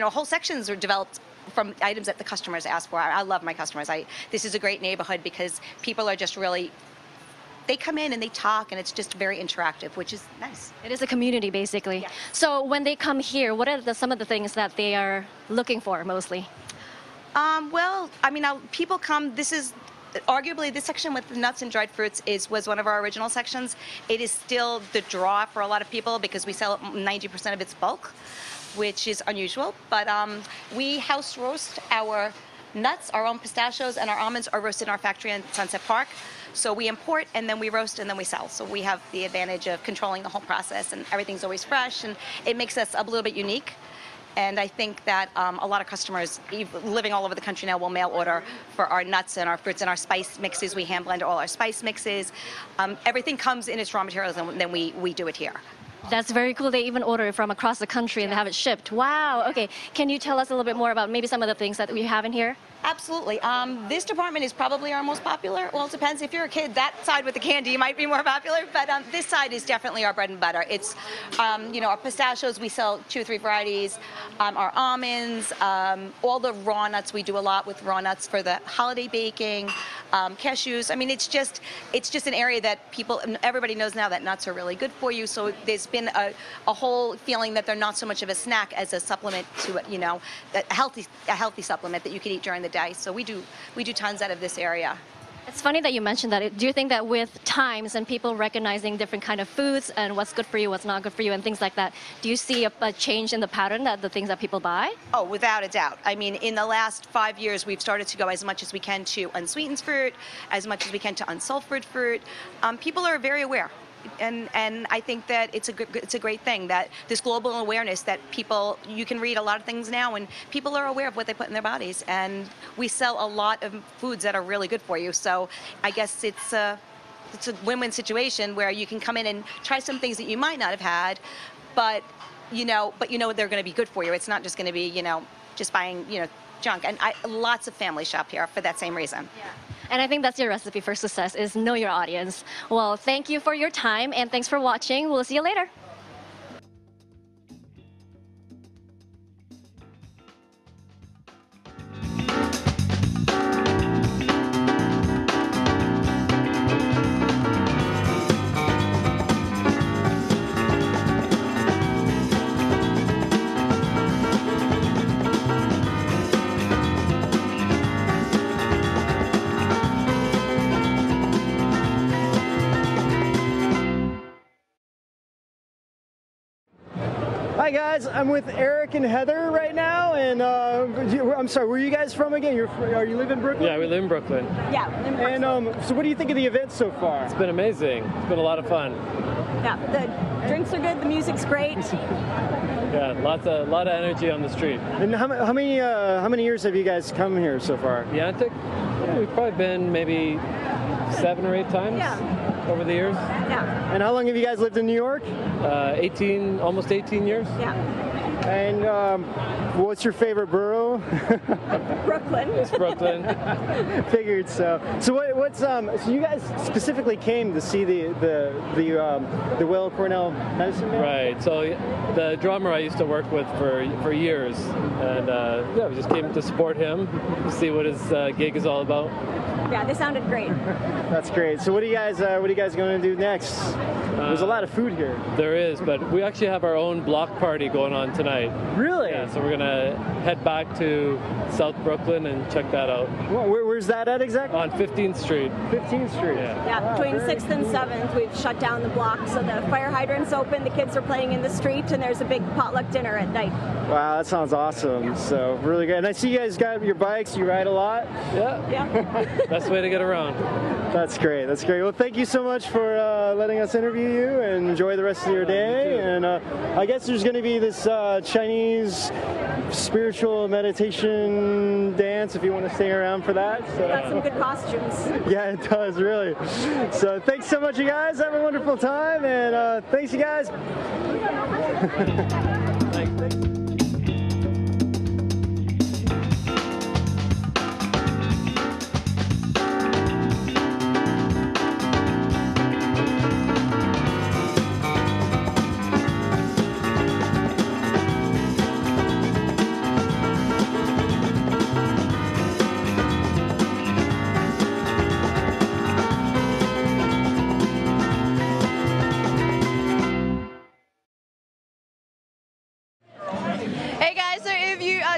whole sections are developed from items that the customers ask for. I love my customers. This is a great neighborhood because people are just really, they come in and they talk, and it's just very interactive, which is nice. It is a community, basically. Yes. So when they come here, what are some of the things that they are looking for mostly? People come, arguably this section with the nuts and dried fruits was one of our original sections. It is still the draw for a lot of people because we sell 90% of its bulk, which is unusual. But we house roast our nuts, our own pistachios, and our almonds are roasted in our factory in Sunset Park. So we import, and then we roast, and then we sell. So we have the advantage of controlling the whole process, and everything's always fresh, and it makes us a little bit unique. And I think that a lot of customers living all over the country now will mail order for our nuts and our fruits and our spice mixes. We hand blend all our spice mixes. Everything comes in its raw materials, and then we do it here. That's very cool. They even order it from across the country and they have it shipped. Wow. Okay. Can you tell us a little bit more about maybe some of the things that we have in here? Absolutely. This department is probably our most popular. Well, it depends. If you're a kid, that side with the candy might be more popular, but this side is definitely our bread and butter. It's, our pistachios, we sell 2 or 3 varieties. Our almonds, all the raw nuts, we do a lot with raw nuts for the holiday baking. Cashews. It's just an area that everybody knows now that nuts are really good for you. So there's been a whole feeling that they're not so much of a snack as a supplement to a healthy supplement that you can eat during the day. So we do tons out of this area. It's funny that you mentioned that. Do you think that with times and people recognizing different kind of foods and what's good for you, what's not good for you, and things like that, do you see a change in the pattern that the things that people buy? Oh, without a doubt. In the last 5 years, we've started to go as much as we can to unsweetened fruit, as much as we can to unsulfured fruit. People are very aware. and I think that it's a great thing that this global awareness that people, you can read a lot of things now and people are aware of what they put in their bodies, and we sell a lot of foods that are really good for you. So I guess it's a win-win situation where you can come in and try some things that you might not have had, but you know they're going to be good for you. It's not just going to be just buying junk. And lots of families shop here for that same reason. Yeah. And I think that's your recipe for success, is know your audience. Well, thank you for your time, and thanks for watching. We'll see you later. Hi guys, I'm with Eric and Heather right now, and I'm sorry, where are you guys from again? Are you live in Brooklyn? Yeah, we live in Brooklyn. Yeah, in Brooklyn. And so what do you think of the event so far? It's been amazing. It's been a lot of fun. Yeah, the drinks are good, the music's great. Yeah, a lot of energy on the street. And how many years have you guys come here so far? The Antic? Yeah, we've probably been maybe 7 or 8 times. Over the years. Yeah. And how long have you guys lived in New York? 18, almost 18 years. Yeah. And what's your favorite borough? Brooklyn. It's Brooklyn. Figured so. So what's so you guys specifically came to see the Weill Cornell Medicine Band? Right. So the drummer I used to work with for years, and yeah, we just came to support him, to see what his gig is all about. Yeah, they sounded great. That's great. So what are you guys going to do next? There's a lot of food here. There is, but we actually have our own block party going on tonight. Really? Yeah, so we're going to head back to South Brooklyn and check that out. Well, where's that at exactly? On 15th Street. 15th Street. Yeah, wow, between 6th and 7th, we've shut down the block, so the fire hydrant's open, the kids are playing in the street, and there's a big potluck dinner at night. Wow, that sounds awesome. So really good. And I see you guys got your bikes. You ride a lot. Yeah. Yeah. Best way to get around. That's great. That's great. Well, thank you so much for letting us interview you, and enjoy the rest of your day. And I guess there's going to be this Chinese spiritual meditation dance if you want to stay around for that. So. Got some good costumes. Yeah, it does, really. So thanks so much, you guys. Have a wonderful time, and thanks, you guys. Thanks.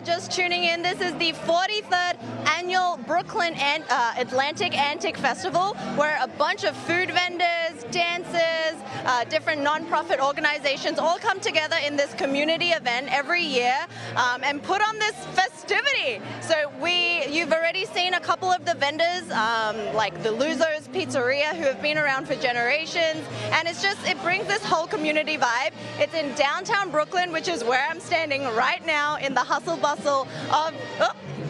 Just tuning in, this is the 43rd annual Brooklyn and Atlantic Antic Festival, where a bunch of food vendors, dancers, different non-profit organizations all come together in this community event every year and put on this festivity. So you've already seen a couple of the vendors, like the Luzzo's Pizzeria, who have been around for generations, and it brings this whole community vibe. It's in downtown Brooklyn, which is where I'm standing right now, in the hustle bustle of,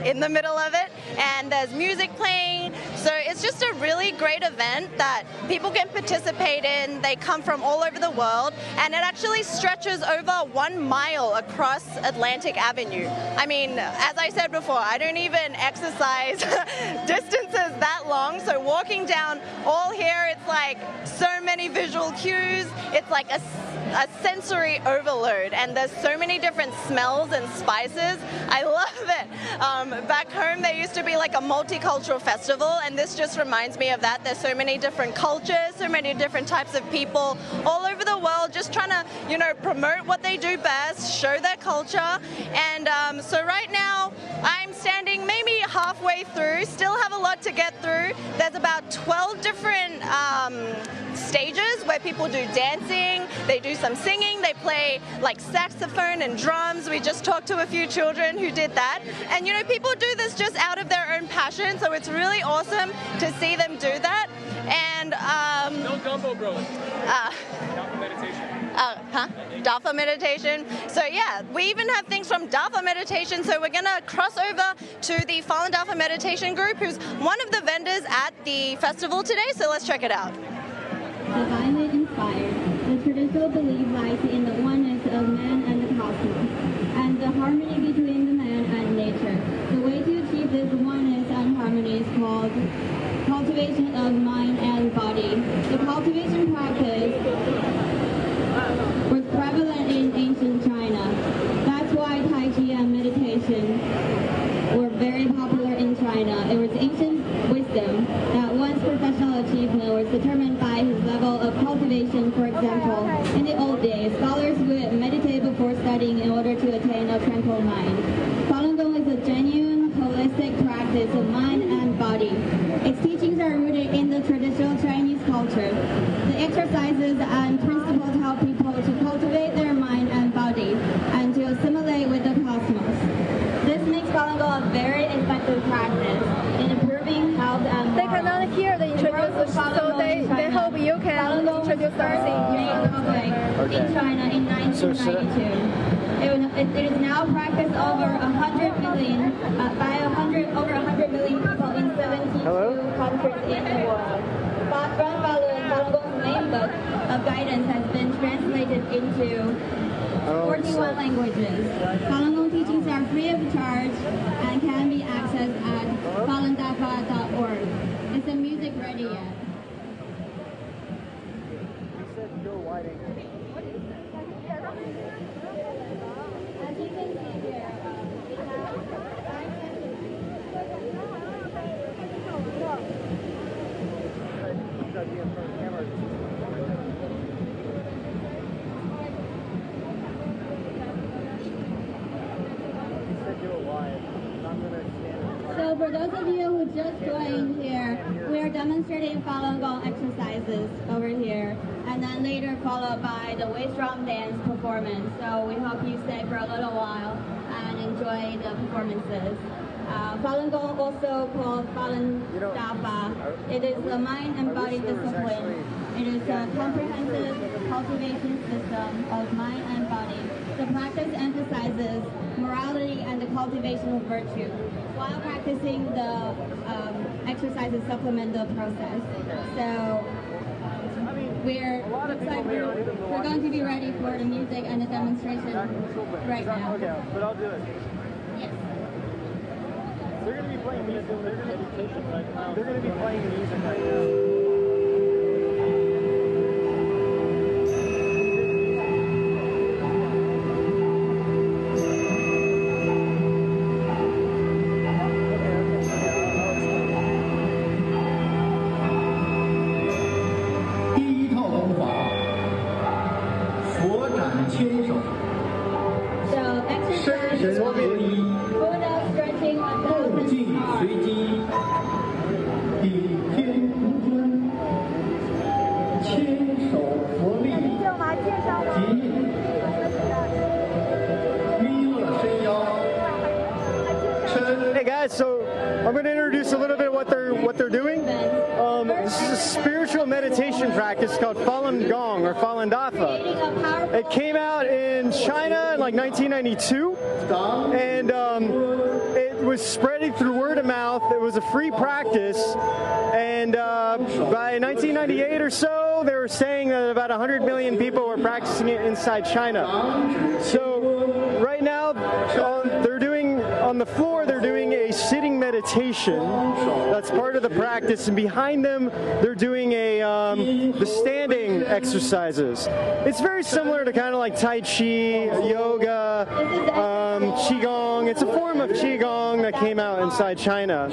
in the middle of it, and there's music playing. So it's just a really great event that people can participate in. They come from all over the world, and it actually stretches over 1 mile across Atlantic Avenue. I mean, as I said before, I don't even exercise distances that long, so walking down all here, it's like so many visual cues. It's like a sensory overload, and there's so many different smells and spices. I love it. Back home, there used to be like a multicultural festival, and this just reminds me of that. There's so many different cultures, so many different types of people all over the world, just trying to, promote what they do best, show their culture. And so right now, I'm standing maybe halfway through, still have a lot to get through. There's about 12 different stages where people do dancing, they do some singing, they play like saxophone and drums. We just talked to a few children who did that. And people do this just out of their own passion, so it's really awesome to see them do that. And no gumbo, bro. Meditation. Dafa meditation. So yeah, we even have things from Dafa meditation. So we're gonna cross over to the Falun Dafa meditation group, who's one of the vendors at the festival today. So let's check it out. Divinely inspired, the traditional belief lies in the oneness of man and the cosmos, and the harmony between the man and nature. The way to achieve this oneness and harmony is called cultivation of mind and body. The cultivation practice was prevalent in ancient China. That's why Tai Chi and meditation were very popular in China. It was ancient wisdom that one's professional achievement was determined by his level of cultivation. For example, in the old days, scholars would meditate before studying in order to attain a tranquil mind. Falun Gong is a genuine, holistic practice of mind and body. Its teachings are rooted in the traditional Chinese culture. The exercises and principles help people to cultivate their mind and body and to assimilate with the cosmos. This makes Falun Gong a very effective practice in improving health and They cannot hear the introduction, so they hope you can introduce something. In China in 1992. It is now practiced over 100 million, by over 100 million people in 72 countries in the world. Falun Gong's main book of guidance has been translated into 41 languages. Falun Gong teachings are free of charge and can be accessed at falundafa.org. Is the music ready yet? As you can see here, we So for those of you who just joined here, we are demonstrating Falun Gong exercises over here, and then later followed by the waist drum dance performance. So we hope you stay for a little while and enjoy the performances. Falun Gong, also called Falun Dafa, it is a mind and body discipline. It is a comprehensive cultivation system of mind and body. The practice emphasizes morality and the cultivation of virtue, while practicing the exercises supplement the process. So looks like we're going to be ready for the music and the demonstration right now. Okay, but I'll do it. Yes. They're going to be playing music. They're going to be playing music right now. So exercise Buddha stretching a thousand Hey guys, so I'm going to introduce a little bit what they're doing. This is a spiritual meditation practice called Falun Gong or Falun Dafa. It came out in China in like 1992, and it was spreading through word of mouth. It was a free practice, and by 1998 or so, they were saying that about 100 million people were practicing it inside China. So right now, they're doing on the floor. They're doing a sitting meditation. That's part of the practice, and behind them, they're doing the standing exercises. It's very similar to kind of like Tai Chi, yoga, Qigong. It's a form of Qigong that came out inside China.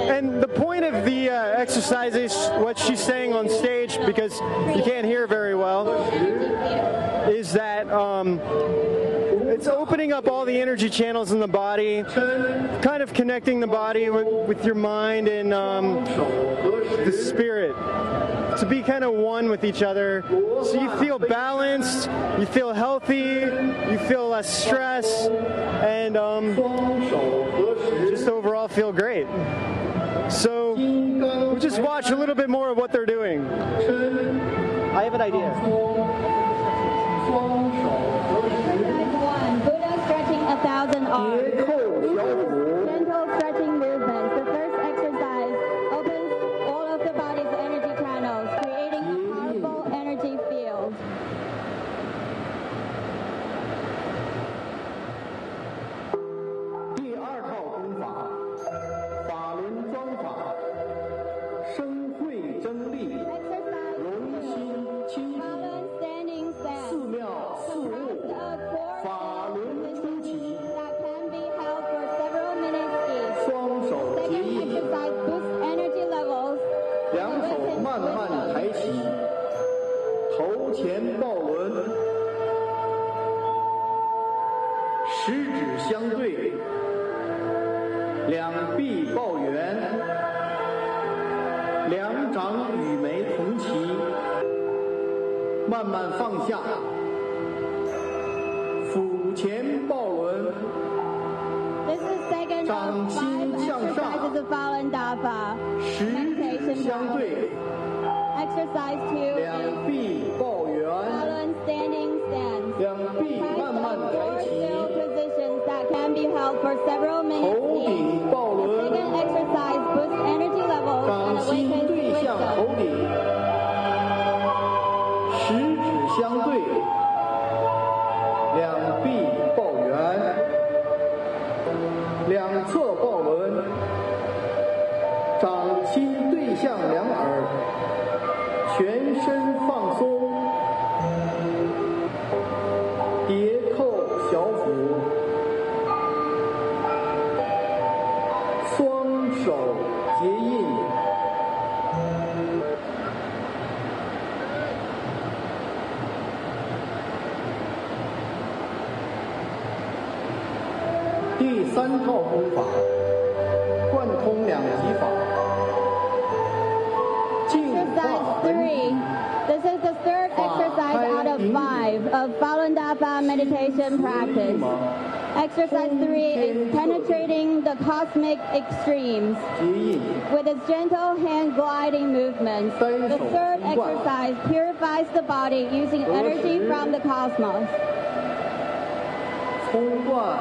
And the point of the exercise is what she's saying on stage, because you can't hear very well, is that it's opening up all the energy channels in the body, kind of connecting the body with your mind and the spirit, to be kind of one with each other. So you feel balanced, you feel healthy, you feel less stress, and just overall feel great. So we're Let's watch a little bit more of what they're doing. I have an idea. Exercise 1, Buddha stretching 1,000 arms. Gentle stretching movements. The first exercise opens all of the body's energy channels, creating a powerful energy field. 第二套功法，法轮桩法，生会真力，容心清体，寺庙四物，法轮出体，双手结印，两手慢慢抬起，头前抱轮，十指相对，两臂抱圆，两掌与眉同齐，慢慢放下，腹前抱轮，掌心向上，十指相对，两臂抱圆，两臂慢慢抬起，头顶抱轮，掌心对向头顶，十指相对，两臂抱圆，两侧抱轮，掌心对向两耳，全身放松，叠扣小腹，双手结印，第三套功法，贯通两极法，净化本体。This is the third exercise out of 5 of Falun Dafa meditation practice. Exercise 3 is penetrating the cosmic extremes with its gentle hand gliding movements. The third exercise purifies the body using energy from the cosmos. 冲冠，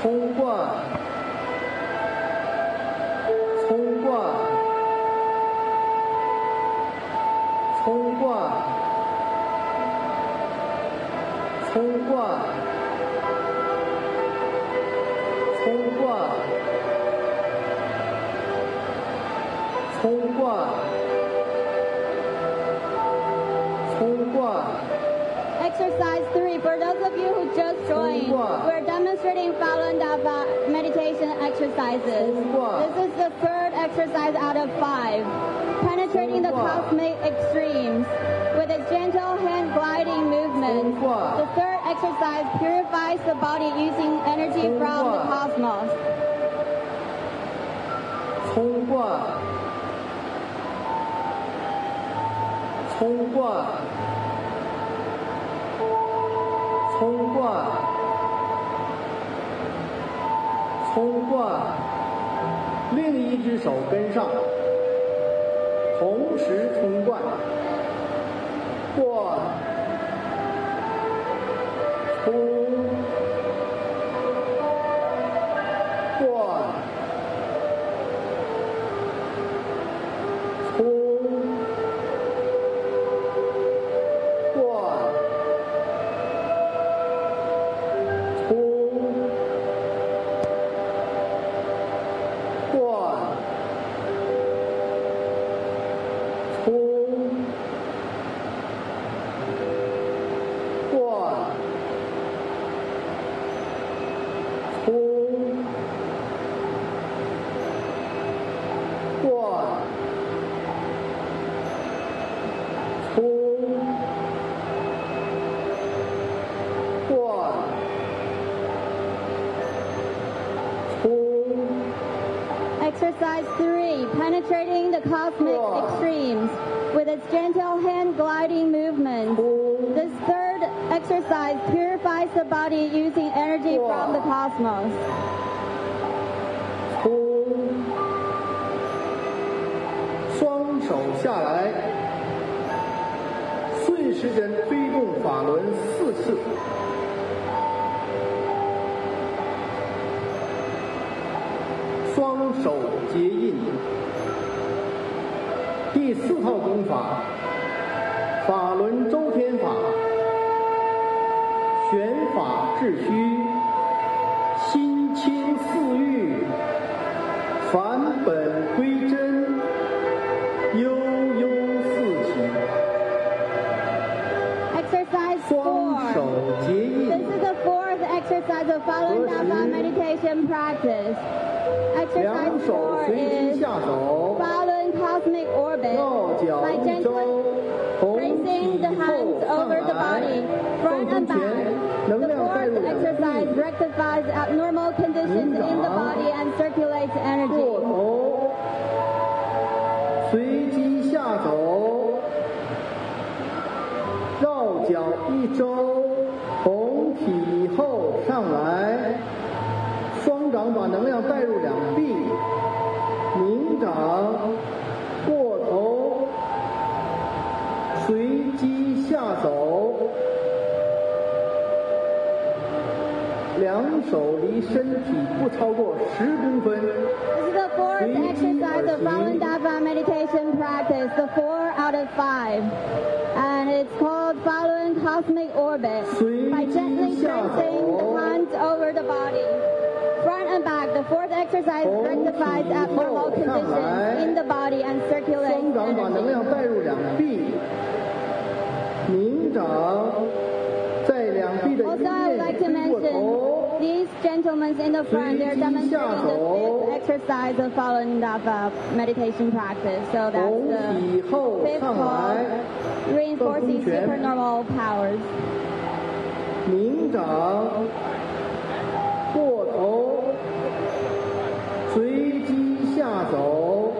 冲冠，冲冠，冲冠，冲冠，冲冠，冲冠，冲冠。Exercise 3, for those of you who just joined, we're demonstrating Falun Dafa meditation exercises. This is the third exercise out of 5, penetrating the cosmic extremes with its gentle hand gliding movements. The third exercise purifies the body using energy from the cosmos. 冲冠，冲冠，冲冠，冲冠，另一只手跟上，同时冲冠，冠，冲，冠，冲，冠。Exercise 3, penetrating the cosmic extremes with its gentle hand gliding movements. This third exercise purifies the body using energy from the cosmos. 手下来，顺时针推动法轮4次。双手结印。第4套功法，法轮周天法，旋法致虚，心清似玉，返本归真，悠悠四起。Exercise 4. 双手结印。 This is the 4th exercise of Falun Dafa meditation practice. Exercise 4 is Falun Cosmic Orbit by gently placing the hands over the body, front and back. The 4th exercise rectifies abnormal conditions in the body and circulates energy. 随机下走，绕脚1周，从体后上来，双掌把能量带入两臂，拧掌，过头，随机下走，两手离身体不超过10公分。 This is the 4th exercise of Falun Dafa meditation practice, the 4 out of 5. And it's called Falun Cosmic Orbit. By gently placing the hands over the body, front and back, the 4th exercise rectifies abnormal conditions in the body and circulates 双掌把能量带入两臂，拧掌，在两臂的 Also, I would like to mention these gentlemen in the front, they're demonstrating the 5th exercise of Falun Dafa meditation practice. So that's the 5th called reinforcing supernormal powers. 拧掌，过头，随机下走，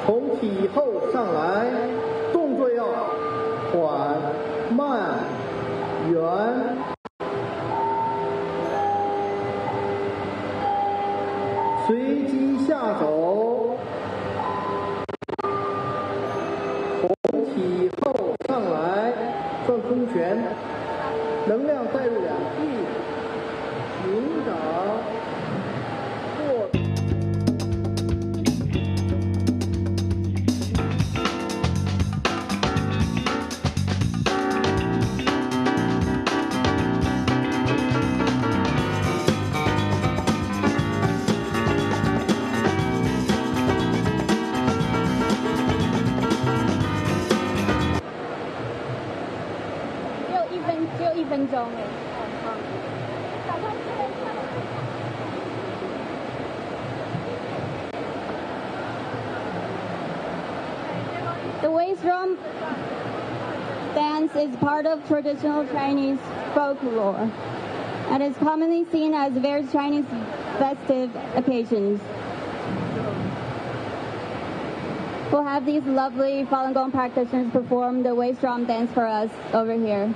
从体后上来，动作要缓慢圆。随机下走，从体后上来，转空拳，能量带入两臂，拧掌，过。 只有1分钟哎。The waist drum dance is part of traditional Chinese folklore and is commonly seen as various Chinese festive occasions. We'll have these lovely Falun Gong practitioners perform the waist drum dance for us over here.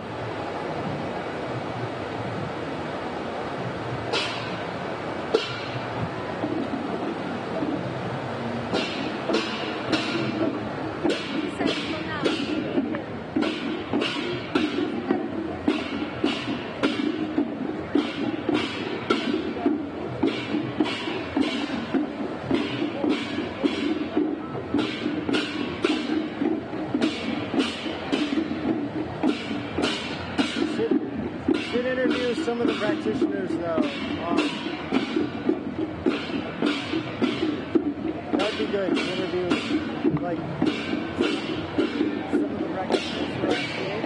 Some of the practitioners, though. That'd be good to interview, like, some of the practitioners who are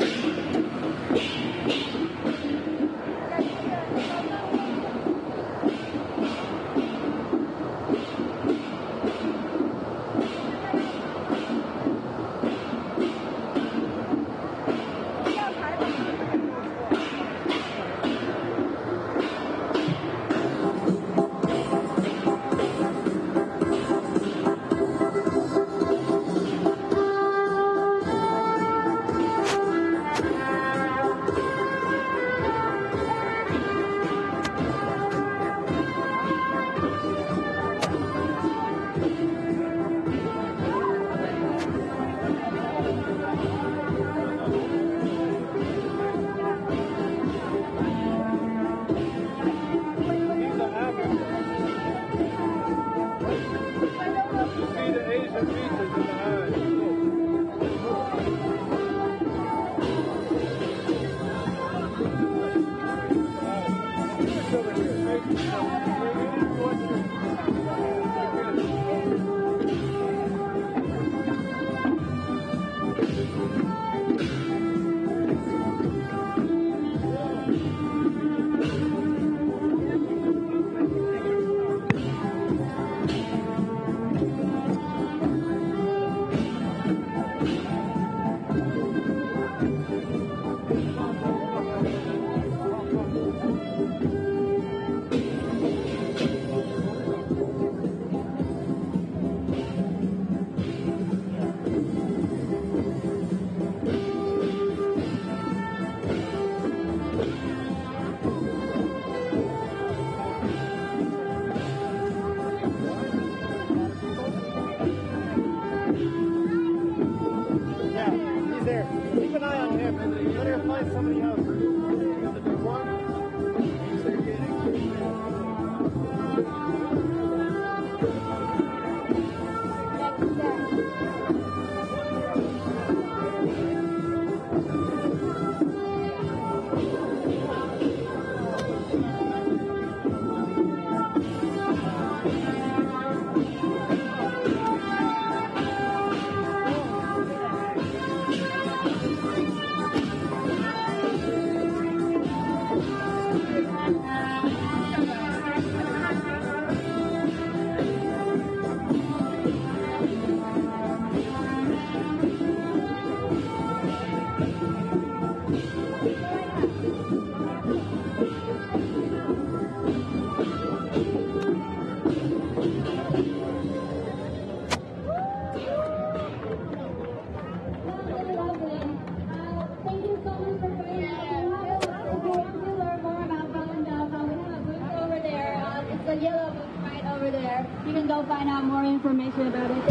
You can go find out more information about it.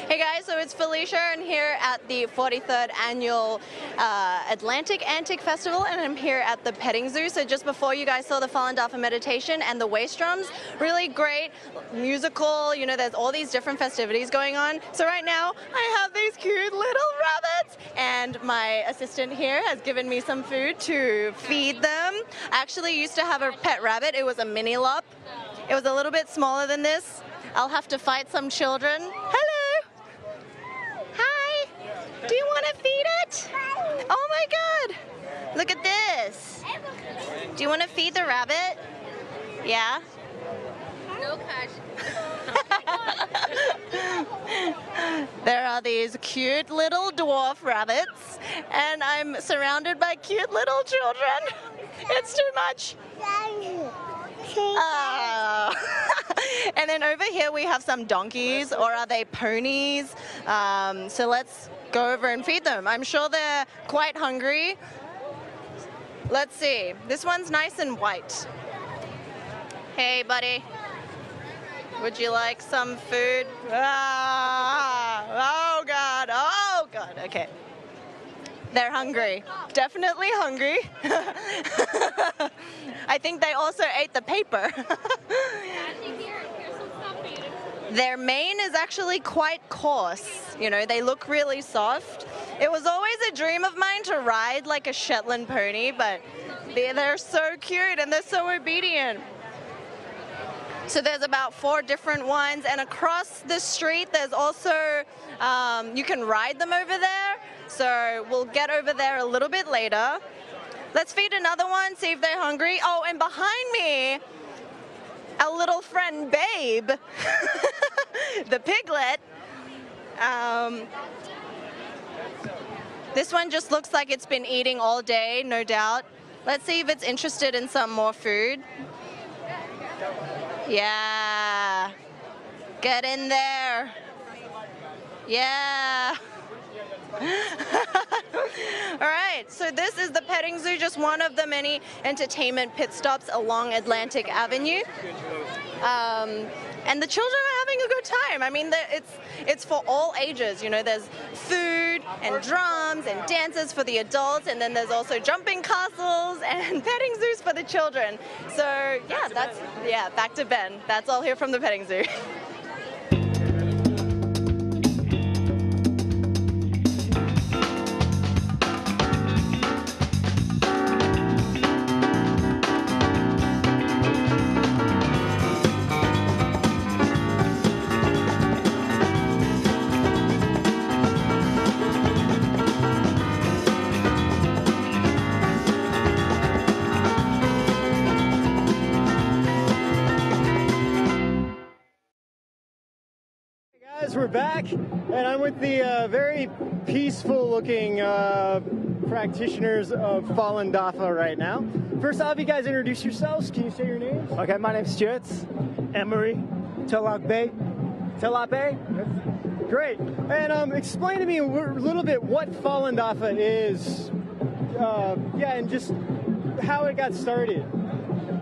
Hey guys, so it's Felicia and here at the 43rd Annual Atlantic Antic Festival, and I'm here at the petting zoo. So just before you guys saw the Fallen Dafa meditation and the waist drums, really great musical, you know, there's all these different festivities going on. So right now I have these cute little rabbits and my assistant here has given me some food to feed them. I actually used to have a pet rabbit. It was a mini lop. It was a little bit smaller than this. I'll have to fight some children. Hello! Hi! Do you want to feed it? Oh my god! Look at this! Do you want to feed the rabbit? Yeah? No cash. There are these cute little dwarf rabbits, and I'm surrounded by cute little children. It's too much. Oh. And then over here we have some donkeys, or are they ponies? So let's go over and feed them. I'm sure they're quite hungry. Let's see. This one's nice and white. Hey, buddy. Would you like some food? Ah, oh, God. Oh, God. Okay. They're hungry. Definitely hungry. I think they also ate the paper. Their mane is actually quite coarse. You know, they look really soft. It was always a dream of mine to ride like a Shetland pony, but they're so cute and they're so obedient. So there's about 4 different ones, and across the street there's also, you can ride them over there. So we'll get over there a little bit later. Let's feed another one, see if they're hungry. Oh, and behind me, our little friend Babe, the piglet. This one just looks like it's been eating all day, no doubt. Let's see if it's interested in some more food. Yeah. Get in there. Yeah. All right, so this is the petting zoo, just one of the many entertainment pit stops along Atlantic Avenue. And the children are having a good time. I mean, it's for all ages. You know, there's food and drums and dances for the adults, and then there's also jumping castles and petting zoos for the children. So yeah, back to Ben. That's all here from the petting zoo. We're back, and I'm with the very peaceful-looking practitioners of Falun Dafa right now. First off, you guys introduce yourselves. Can you say your names? Okay, my name's Stuart. Emery. Telak Bay. Telak Bay? Great. And explain to me a little bit what Falun Dafa is, and just how it got started.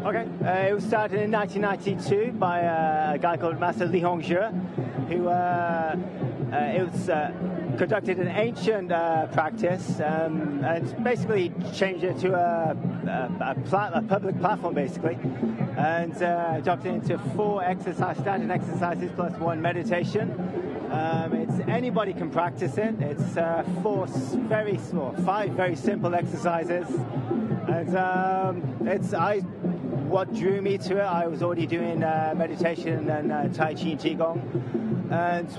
Okay, it was started in 1992 by a guy called Master Li Hongzhi, who conducted an ancient practice and basically changed it to a public platform, basically, and adopted it into 4 standard exercises plus 1 meditation. Anybody can practice it. It's 5 very simple exercises, and what drew me to it, I was already doing meditation and Tai Chi and Qigong, and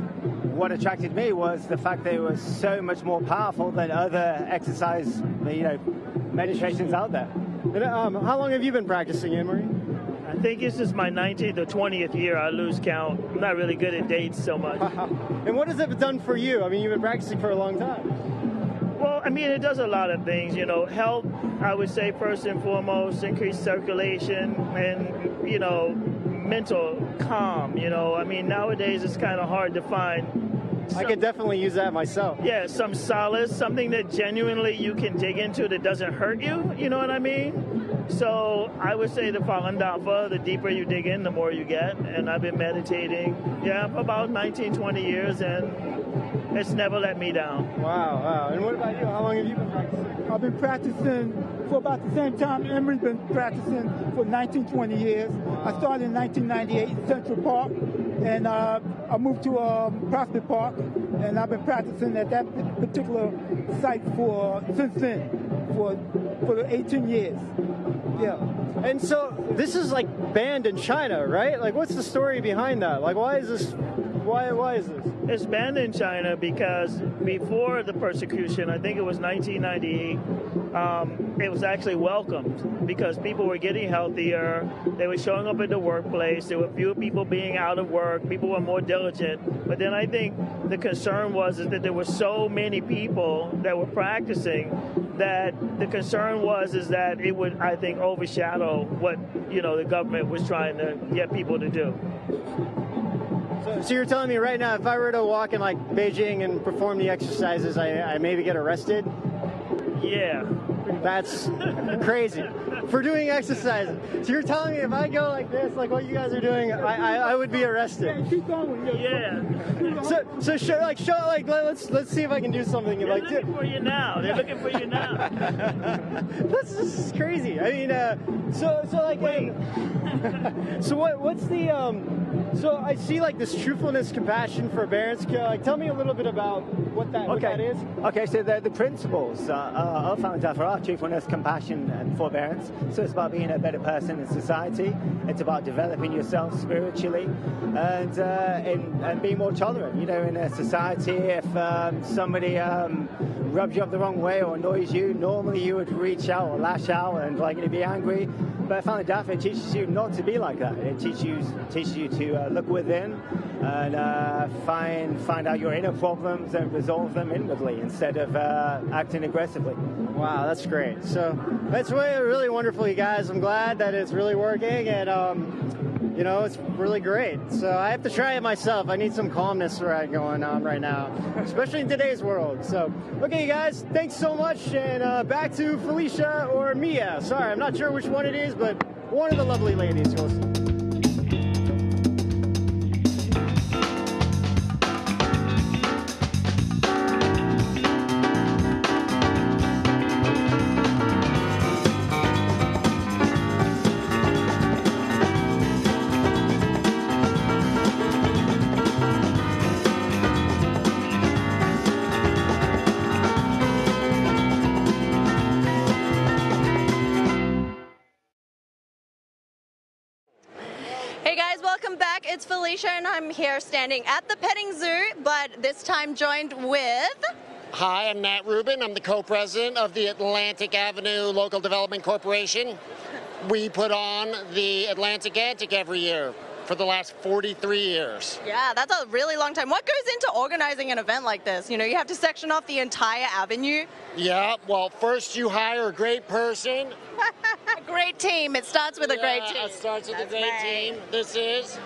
what attracted me was the fact that it was so much more powerful than other exercise, meditations out there. And, how long have you been practicing, Anne-Marie? I think this is my 19th or 20th year. I lose count. I'm not really good at dates so much. And what has it done for you? I mean, you've been practicing for a long time. Well, I mean, it does a lot of things, help, I would say, first and foremost, increase circulation and, mental calm, I mean, nowadays it's kind of hard to find. I could definitely use that myself. Yeah, some solace, something that genuinely you can dig into that doesn't hurt you, you know what I mean? So I would say the Falun Dafa, the deeper you dig in, the more you get. And I've been meditating, for about 19, 20 years, and it's never let me down. Wow. And what about you? How long have you been practicing? I've been practicing for about the same time Emery's been practicing for 19, 20 years. Wow. I started in 1998 in Central Park, and I moved to Prospect Park, and I've been practicing at that particular site since then, for 18 years. Yeah. And so this is like banned in China, right? Like, what's the story behind that? Like, why is this? It's banned in China because before the persecution, I think it was 1998, it was actually welcomed because people were getting healthier. They were showing up at the workplace. There were fewer people being out of work. People were more diligent. But then I think the concern was that there were so many people that were practicing that the concern was that it would, I think, overshadow what, the government was trying to get people to do. So you're telling me right now, if I were to walk in like Beijing and perform the exercises, I maybe get arrested? Yeah. That's crazy. For doing exercises. So you're telling me if I go like this, like what you guys are doing, I would be arrested. Yeah, keep going. Yeah. So let's see if I can do something. They're looking for you now. They're looking for you now. This is crazy. I mean, so what's the so I see like this truthfulness, compassion, forbearance. Like, tell me a little bit about what that is. Okay, so the principles of Falun Dafa are truthfulness, compassion, and forbearance. So it's about being a better person in society. It's about developing yourself spiritually and being more tolerant. In a society, if somebody rubs you up the wrong way or annoys you, normally you would reach out or lash out and be angry. But Falun Dafa teaches you not to be like that. It teaches you to look within and find out your inner problems and resolve them inwardly instead of acting aggressively. Wow, that's great. So that's really wonderful, you guys. I'm glad that it's really working. And you know, it's really great. So I have to try it myself. I need some calmness going on right now, especially in today's world. So, okay, guys, thanks so much, and back to Felicia or Mia. Sorry, I'm not sure which one it is, but one of the lovely ladies goes. Hey guys, welcome back. It's Felicia and I'm here standing at the petting zoo, but this time joined with... Hi, I'm Matt Rubin. I'm the co-president of the Atlantic Avenue Local Development Corporation. We put on the Atlantic Antic every year for the last 43 years. Yeah, that's a really long time. What goes into organizing an event like this? You know, you have to section off the entire avenue. Yeah, well, first you hire a great person. A great team. It starts with a great team. It starts with a great team. This is...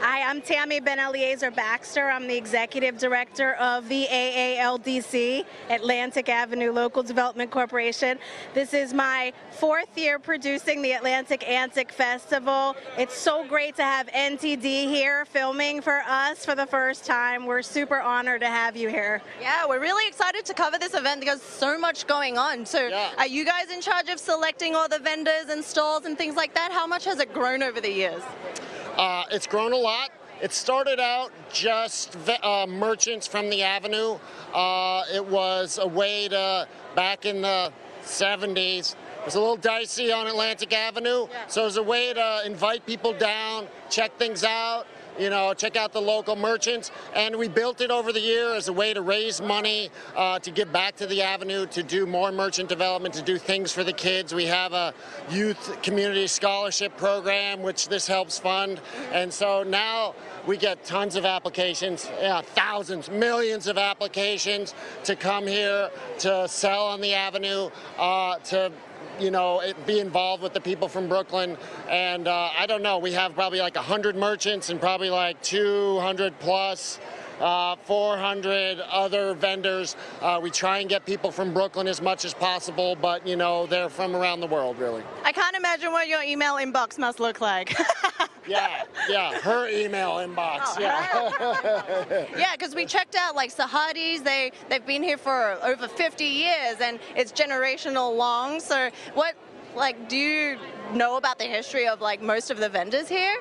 Hi, I'm Tammy Ben-Eliezer Baxter. I'm the Executive Director of the AALDC, Atlantic Avenue Local Development Corporation. This is my 4th year producing the Atlantic Antic Festival. It's so great to have NTD here filming for us for the first time. We're super honored to have you here. Yeah, we're really excited to cover this event because so much going on. So are you guys in charge of selecting all the vendors and stalls and things like that? How much has it grown over the years? It's grown a lot. It started out just merchants from the Avenue. It was a way to, back in the 70s, it was a little dicey on Atlantic Avenue, so it was a way to invite people down, check things out, you know, check out the local merchants, and we built it over the year as a way to raise money to give back to the Avenue, to do more merchant development, to do things for the kids. We have a youth community scholarship program, which this helps fund, and so now we get tons of applications, thousands, millions of applications to come here, to sell on the Avenue, to be involved with the people from Brooklyn. And I don't know, we have probably like 100 merchants and probably like 200 plus 400 other vendors. We try and get people from Brooklyn as much as possible, but they're from around the world, really. I can't imagine what your email inbox must look like. Yeah, her email inbox. Yeah, because we checked out like Sahadi's. They've been here for over 50 years, and it's generational long. So, do you know about the history of like most of the vendors here?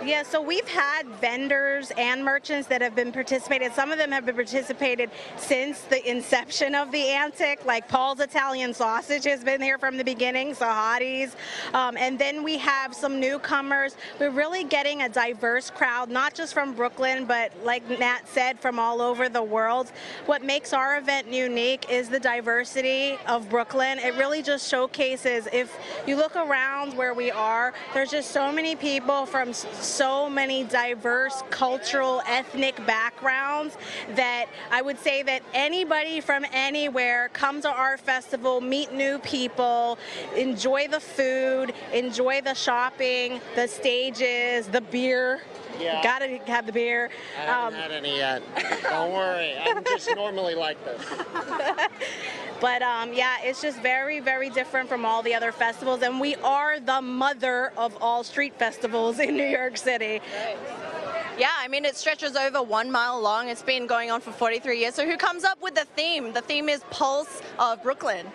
Yeah, so we've had vendors and merchants that have been participated. Some of them have been participated since the inception of the Antic, like Paul's Italian Sausage has been here from the beginning, Sahadi's. And then we have some newcomers. We're really getting a diverse crowd, not just from Brooklyn, but like Nat said, from all over the world. What makes our event unique is the diversity of Brooklyn. It really just showcases, if you look around where we are, there's just so many people from so many diverse cultural, ethnic backgrounds that I would say that anybody from anywhere come to our festival, meet new people, enjoy the food, enjoy the shopping, the stages, the beer. Yeah. Gotta have the beer. I haven't had any yet. Don't worry. I'm just normally like this. But yeah, it's just very, very different from all the other festivals, and we are the mother of all street festivals in New York City. Right. Yeah, I mean, it stretches over 1 mile long. It's been going on for 43 years. So who comes up with the theme? The theme is Pulse of Brooklyn.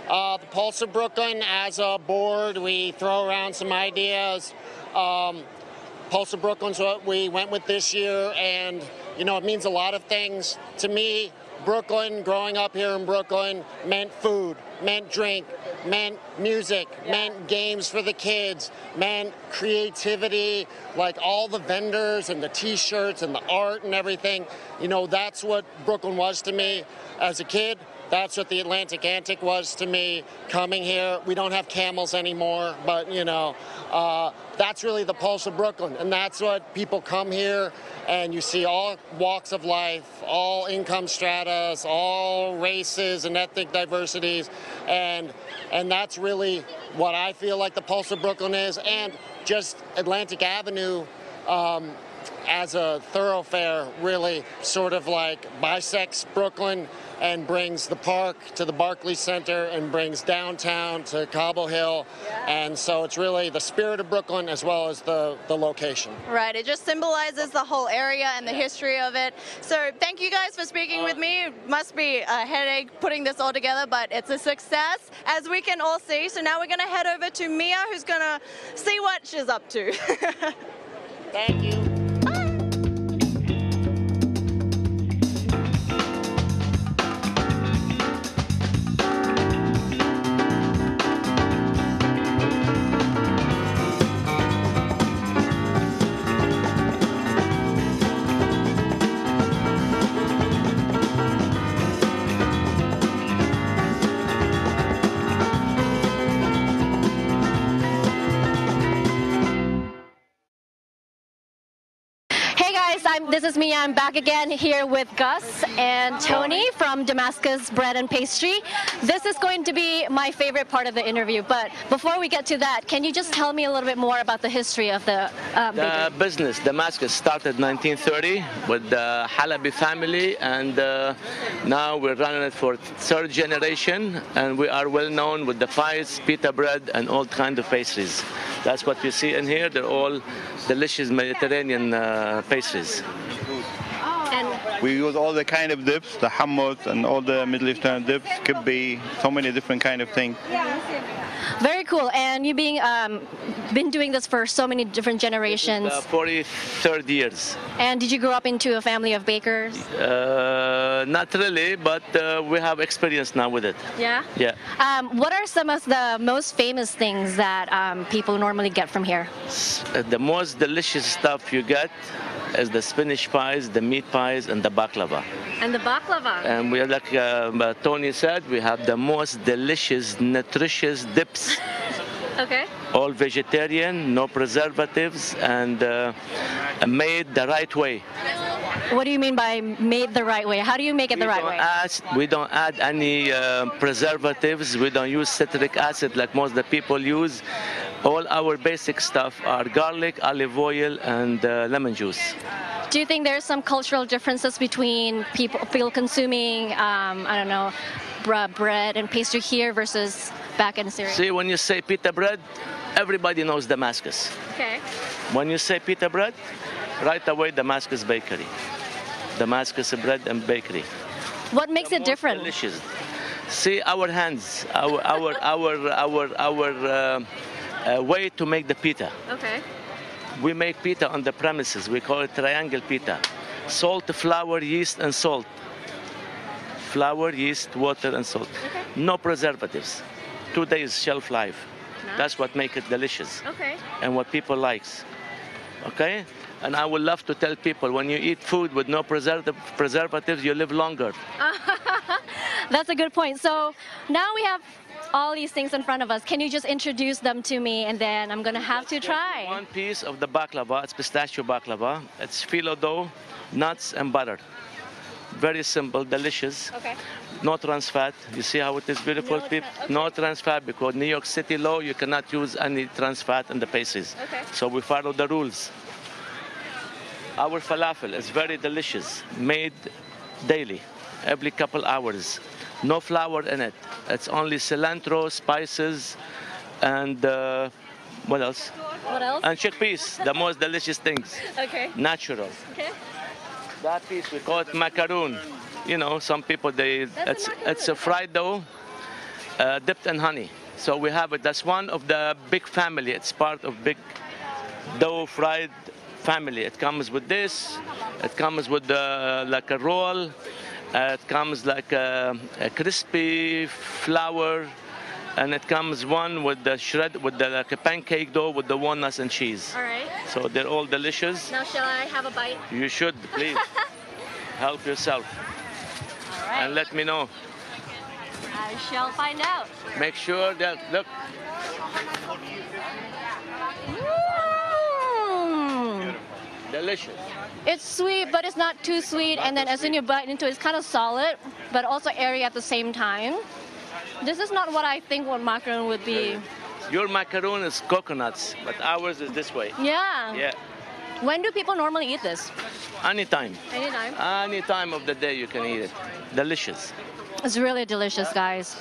The Pulse of Brooklyn, as a board, we throw around some ideas. Pulse of Brooklyn's what we went with this year, and it means a lot of things to me. Brooklyn, growing up here in Brooklyn, meant food, meant drink, meant music, meant games for the kids, meant creativity, like all the vendors and the t-shirts and the art and everything. That's what Brooklyn was to me as a kid. That's what the Atlantic Antic was to me coming here. We don't have camels anymore, but that's really the pulse of Brooklyn, and that's what people come here, and you see all walks of life, all income stratas, all races and ethnic diversities, and that's really what I feel like the pulse of Brooklyn is. And just Atlantic Avenue as a thoroughfare really sort of like bisects Brooklyn and brings the park to the Barclays Center and brings downtown to Cobble Hill. And so it's really the spirit of Brooklyn as well as the location. Right, it just symbolizes the whole area and the history of it. So thank you guys for speaking with me. It must be a headache putting this all together, but it's a success, as we can all see. So now we're going to head over to Mia, who's going to see what she's up to. Thank you. This is Mia. I'm back again here with Gus and Tony from Damascus Bread and Pastry. This is going to be my favorite part of the interview, but before we get to that, can you just tell me a little bit more about the history of the bakery? Business, Damascus, started 1930 with the Halabi family, and now we're running it for third generation, and we are well known with the pies, pita bread, and all kinds of pastries. That's what you see in here. They're all delicious Mediterranean pastries. We use all the kind of dips, the hummus and all the Middle Eastern dips, kibbe, so many different kind of things. Very cool. And you being been doing this for so many different generations. 43rd years. And did you grow up into a family of bakers? Not really, but we have experience now with it. Yeah? Yeah. What are some of the most famous things that people normally get from here? The most delicious stuff you get is the spinach pies, the meat pies, and the baklava. And the baklava. And we are like Tony said, we have the most delicious, nutritious dips. Okay. All vegetarian, no preservatives, and made the right way. What do you mean by made the right way? How do you make it the right way? We don't add any preservatives. We don't use citric acid like most of the people use. All our basic stuff are garlic, olive oil, and lemon juice. Do you think there's some cultural differences between people consuming, I don't know, bread and pastry here versus back in Syria? See, when you say pita bread, everybody knows Damascus. Okay. When you say pita bread, right away Damascus Bakery. Damascus Bread and Bakery. What makes it different? Delicious. See, our hands, our way to make the pita. Okay. We make pita on the premises. We call it triangle pita. Salt, flour, yeast, and salt. Flour, yeast, water, and salt. Okay. No preservatives. 2 days shelf life. Nice. That's what makes it delicious. Okay. And what people likes. Okay? And I would love to tell people, when you eat food with no preservatives, you live longer. That's a good point. So now we have all these things in front of us. Can you just introduce them to me, and then I'm going to have to try. One piece of the baklava, it's pistachio baklava. It's phyllo dough, nuts, and butter. Very simple, delicious. Okay. No trans fat. You see how it is beautiful? No trans fat, because New York City law, you cannot use any trans fat in the pastries. Okay. So we follow the rules. Our falafel is very delicious, made daily, every couple hours. No flour in it. It's only cilantro, spices, and what else? What else? And chickpeas, the most delicious things. Okay. Natural. Okay. That piece, we call it macaroon. You know, some people, it's a fried dough dipped in honey. So we have it. That's one of the big family. It's part of big dough fried family. It comes with this. It comes with like a roll. It comes like a crispy flour, and it comes one with the like a pancake dough with the walnuts and cheese. All right. So they're all delicious. Now shall I have a bite? You should, please. Help yourself. All right. And let me know. I shall find out. Make sure that, look. Delicious. It's sweet, but it's not too sweet. And then as soon as you bite into it, it's kind of solid, but also airy at the same time. This is not what I think what macaron would be. Your macaroon is coconuts, but ours is this way. Yeah. Yeah. When do people normally eat this? Anytime. Anytime? Any time of the day you can eat it. Delicious. It's really delicious, guys.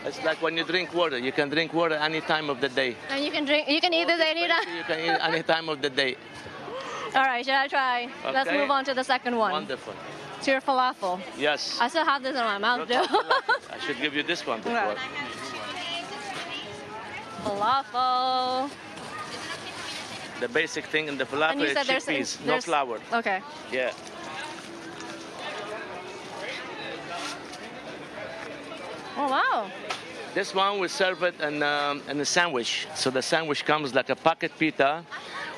It's like when you drink water. You can drink water any time of the day. And you can eat this anytime. You can eat any time of the day. All right, shall I try? Okay. Let's move on to the second one. Wonderful. To your falafel. Yes. I still have this in my mouth, though. I should give you this one before. Okay. Falafel. The basic thing in the falafel And you is said chickpeas, no flour. Okay. Yeah. Oh, wow. This one we serve it in a sandwich. So the sandwich comes like a pocket pita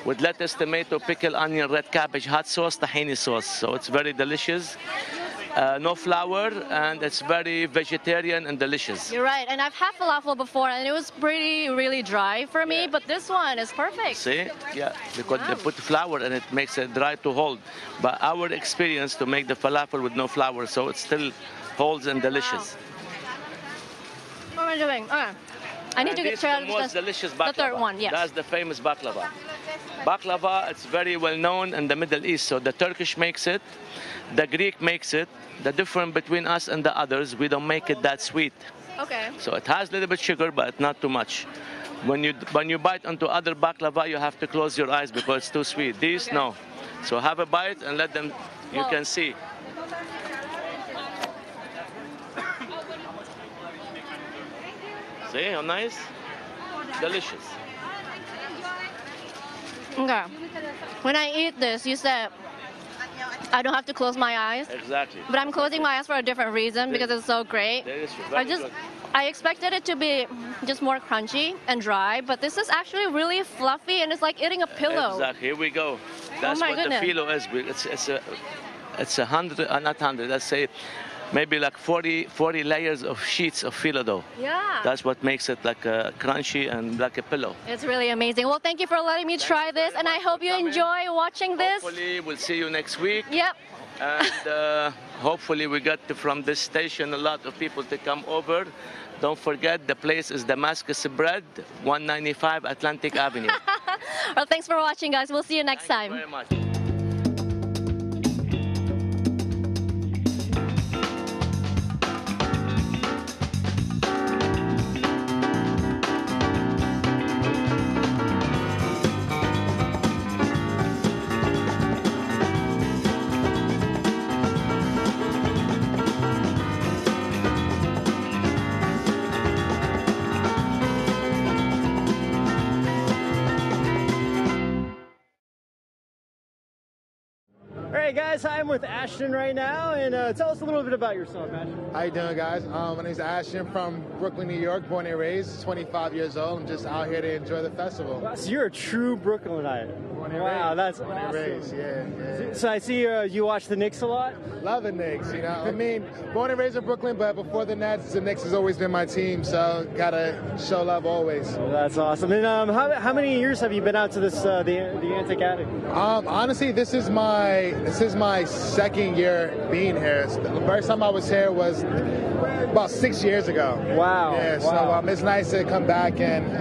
with lettuce, tomato, pickle, onion, red cabbage, hot sauce, tahini sauce. So it's very delicious. No flour, and it's very vegetarian and delicious. You're right. And I've had falafel before, and it was really dry for me, but this one is perfect. See? Yeah, because they put flour and it makes it dry to hold. But our experience to make the falafel with no flour, so it still holds and delicious. What am I doing? Okay. I need to get the most delicious baklava. The third one, yes. That's the famous baklava. Baklava, it's very well known in the Middle East. So the Turkish makes it, the Greek makes it. The difference between us and the others, we don't make it that sweet. Okay. So it has a little bit sugar, but not too much. When you bite onto other baklava, you have to close your eyes because it's too sweet. These, no. So have a bite and let them, you can see. See how nice? Delicious. Okay. When I eat this, you said I don't have to close my eyes. Exactly. But I'm closing my eyes for a different reason because it's so great. I expected it to be just more crunchy and dry, but this is actually really fluffy and it's like eating a pillow. Exactly. Here we go. That's my what goodness. the filo is. It's 100, not 100. Let's say maybe like 40 layers of sheets of filo dough. Yeah. That's what makes it like crunchy and like a pillow. It's really amazing. Well, thank you for letting me try this, and I hope you enjoy watching this. Hopefully, we'll see you next week. Yep. And hopefully, we get from this station a lot of people to come over. Don't forget, the place is Damascus Bread, 195 Atlantic Avenue. Well, thanks for watching, guys. We'll see you next time. Thank you very much. Hey guys, I'm with Ashton right now, and tell us a little bit about yourself, Ashton. How you doing, guys? My name is Ashton from Brooklyn, New York, born and raised, 25 years old. I'm just out here to enjoy the festival. Wow, so you're a true Brooklynite. Wow, that's born awesome. and raised, yeah. So I see you watch the Knicks a lot? Love the Knicks, you know. I mean, born and raised in Brooklyn, but before the Nets, the Knicks has always been my team, so gotta show love always. Oh, that's awesome. And how many years have you been out to this the Antic Attic? Honestly, this is my second year being here. The first time I was here was about 6 years ago. Wow. Yeah, wow. So it's nice to come back and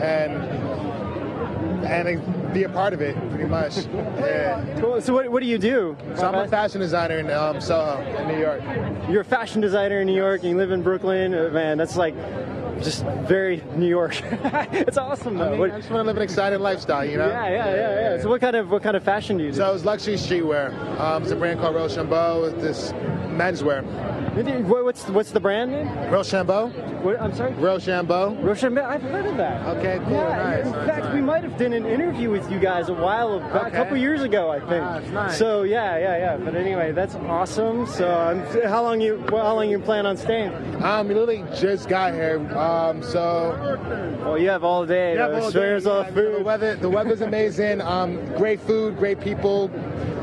be a part of it, pretty much. Yeah. Cool. So what do you do? So I'm a fashion designer in Soho, in New York. You're a fashion designer in New York, and you live in Brooklyn. Man, that's like just very New York. It's awesome though. I just want to live an exciting lifestyle, you know? Yeah. So what kind of fashion do you do? So it's luxury streetwear. It's a brand called Rochambeau. It's this menswear. What's the brand name? Rochambeau. I'm sorry? Rochambeau. Rochambeau. I've heard of that. Okay, cool. Yeah, nice. In fact, we might have done an interview with you guys a couple years ago, I think. That's nice. So yeah. But anyway, that's awesome. So how long you plan on staying? We literally just got here. Well, you have all day. There's all food. The weather's amazing. Great food, great people.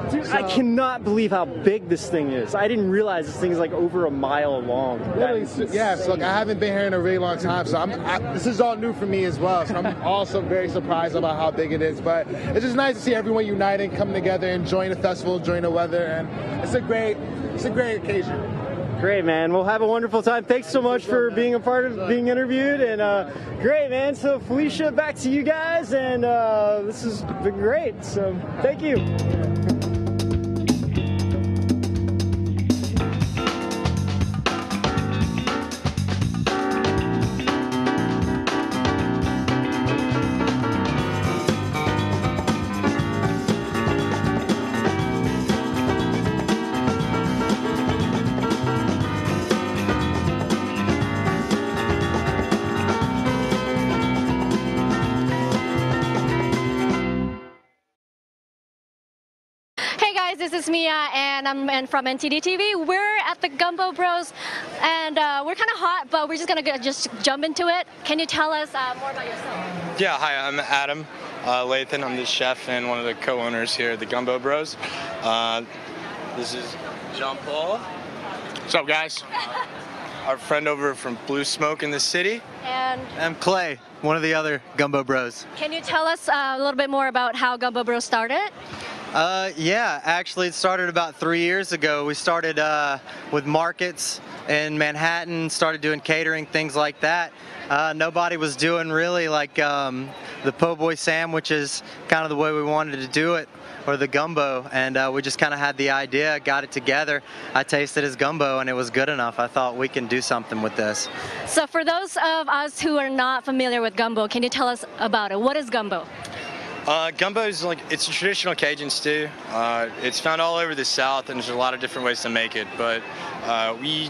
Dude, I cannot believe how big this thing is. I didn't realize this thing is like over a mile long. Yes, look, I haven't been here in a really long time, so this is all new for me as well. So I'm also very surprised about how big it is. But it's just nice to see everyone uniting, coming together, enjoying the festival, enjoying the weather, and it's a great occasion. Great, man. We'll have a wonderful time. Thanks so much for being a part of being interviewed. And great, man. So Felicia, back to you guys. And this has been great. So thank you. This is Mia, and I'm from NTD TV. We're at the Gumbo Bros, and we're kind of hot, but we're just gonna just jump into it. Can you tell us more about yourself? Yeah, hi, I'm Adam Lathan. I'm the chef and one of the co-owners here at the Gumbo Bros. This is Jean-Paul. What's up, guys? Our friend over from Blue Smoke in the city. And I'm Clay, one of the other Gumbo Bros. Can you tell us a little bit more about how Gumbo Bros started? Yeah, actually it started about 3 years ago. We started with markets in Manhattan, started doing catering, things like that. Nobody was doing really like the po' boy sandwiches, kind of the way we wanted to do it, or the gumbo, and we just kind of had the idea, got it together. I tasted his gumbo and it was good enough. I thought we can do something with this. So for those of us who are not familiar with gumbo, can you tell us about it? What is gumbo? Gumbo is it's a traditional Cajun stew. It's found all over the South, and there's a lot of different ways to make it, but we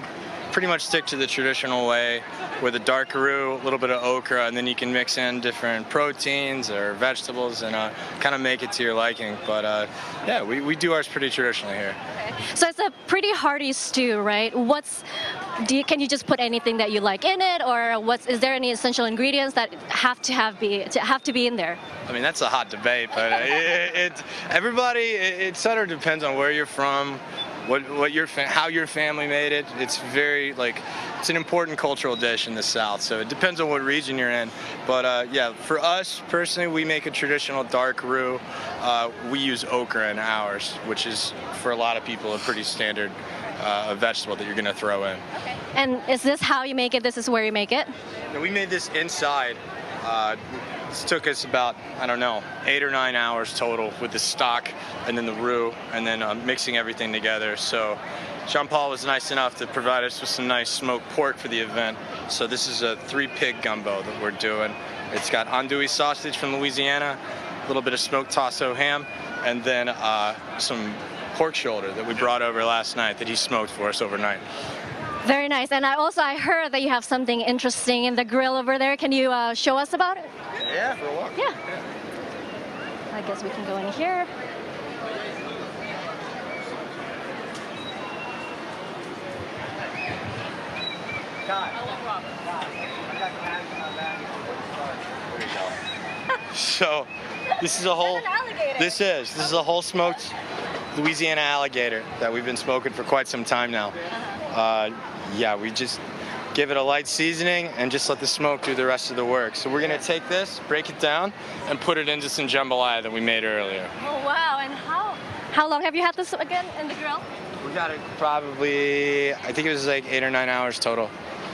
pretty much stick to the traditional way with a dark roux, a little bit of okra, and then you can mix in different proteins or vegetables and kind of make it to your liking. But yeah, we do ours pretty traditionally here. Okay. So it's a pretty hearty stew, right? Can you just put anything that you like in it, or is there any essential ingredients that have to be in there? I mean, that's a hot debate, but it sort of depends on where you're from, how your family made it. It's very it's an important cultural dish in the South, so it depends on what region you're in. But yeah, for us personally, we make a traditional dark roux. We use okra in ours, which is for a lot of people a pretty standard vegetable that you're going to throw in. Okay. And is this how you make it? This is where you make it? No, we made this inside. This took us about, I don't know, 8 or 9 hours total with the stock and then the roux and then mixing everything together. So Jean-Paul was nice enough to provide us with some nice smoked pork for the event. So this is a 3-pig gumbo that we're doing. It's got andouille sausage from Louisiana, a little bit of smoked tasso ham, and then some pork shoulder that we brought over last night that he smoked for us overnight. Very nice. And I heard that you have something interesting in the grill over there. Can you show us about it? Yeah, for a walk. Yeah. I guess we can go in here. So this is a whole this is a whole smoked Louisiana alligator that we've been smoking for quite some time now. Yeah, we just give it a light seasoning and just let the smoke do the rest of the work. So we're gonna take this, break it down, and put it into some jambalaya that we made earlier. Oh wow! And how long have you had this again in the grill? We got it probably, I think it was like 8 or 9 hours total.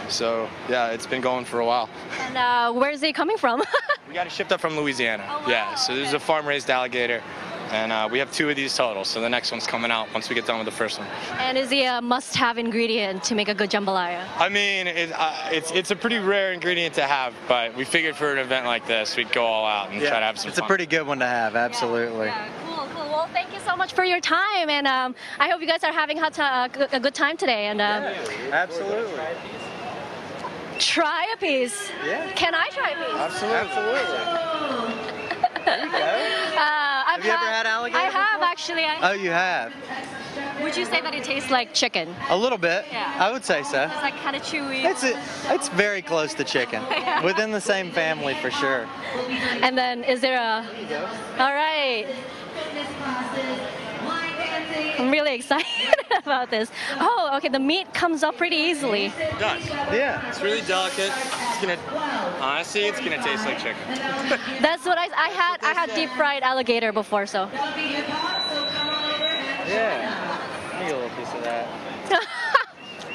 So yeah, it's been going for a while. And where is it coming from? We got it shipped up from Louisiana. Oh, wow. Yeah, so this is a farm-raised alligator. And we have 2 of these total, so the next one's coming out once we get done with the first one. And is he a must-have ingredient to make a good jambalaya? I mean, it's a pretty rare ingredient to have, but we figured for an event like this, we'd go all out and try to have some fun. It's a pretty good one to have, absolutely. Yeah, cool. Well, thank you so much for your time, and I hope you guys are having a good time today. And yeah, absolutely. Try a piece. Yeah. Can I try a piece? Absolutely. There you go. Have you ever had alligator I have, before? actually. Oh, you have? Would you say that it tastes like chicken? A little bit. Yeah. I would say so. It's like kind of chewy. It's very close to chicken. Yeah. Within the same family for sure. And then is there a... All right. I'm really excited about this. Oh, okay, the meat comes up pretty easily. It does. Yeah. It's really delicate. Honestly, it's gonna taste like chicken. That's what I had deep fried alligator before, so. Yeah. I need a little piece of that.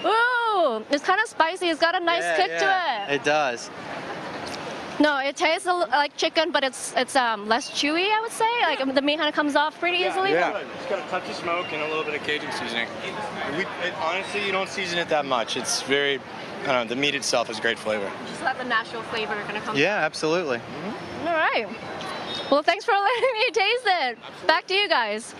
Ooh, Ooh, it's kind of spicy. It's got a nice kick to it. It does. No, it tastes like chicken, but it's less chewy, I would say. Like the meat kind of comes off pretty easily. Yeah, it's got a touch of smoke and a little bit of Cajun seasoning. Honestly, you don't season it that much. It's very, I don't know, the meat itself has great flavor. Just let the natural flavor kind of come. Yeah, absolutely. All right. Well, thanks for letting me taste it. Back to you guys.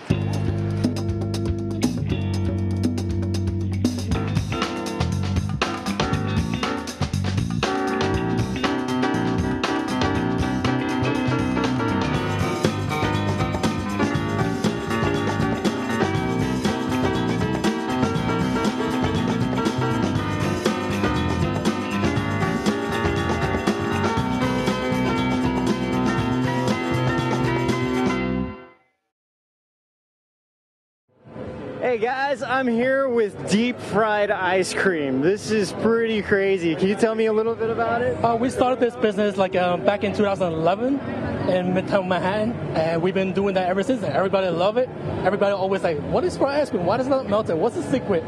Hey guys, I'm here with deep fried ice cream. This is pretty crazy. Can you tell me a little bit about it? We started this business back in 2011 in Midtown Manhattan, and we've been doing that ever since. And everybody love it. Everybody always like, what is fried ice cream? Why does it not melt it? What's the secret?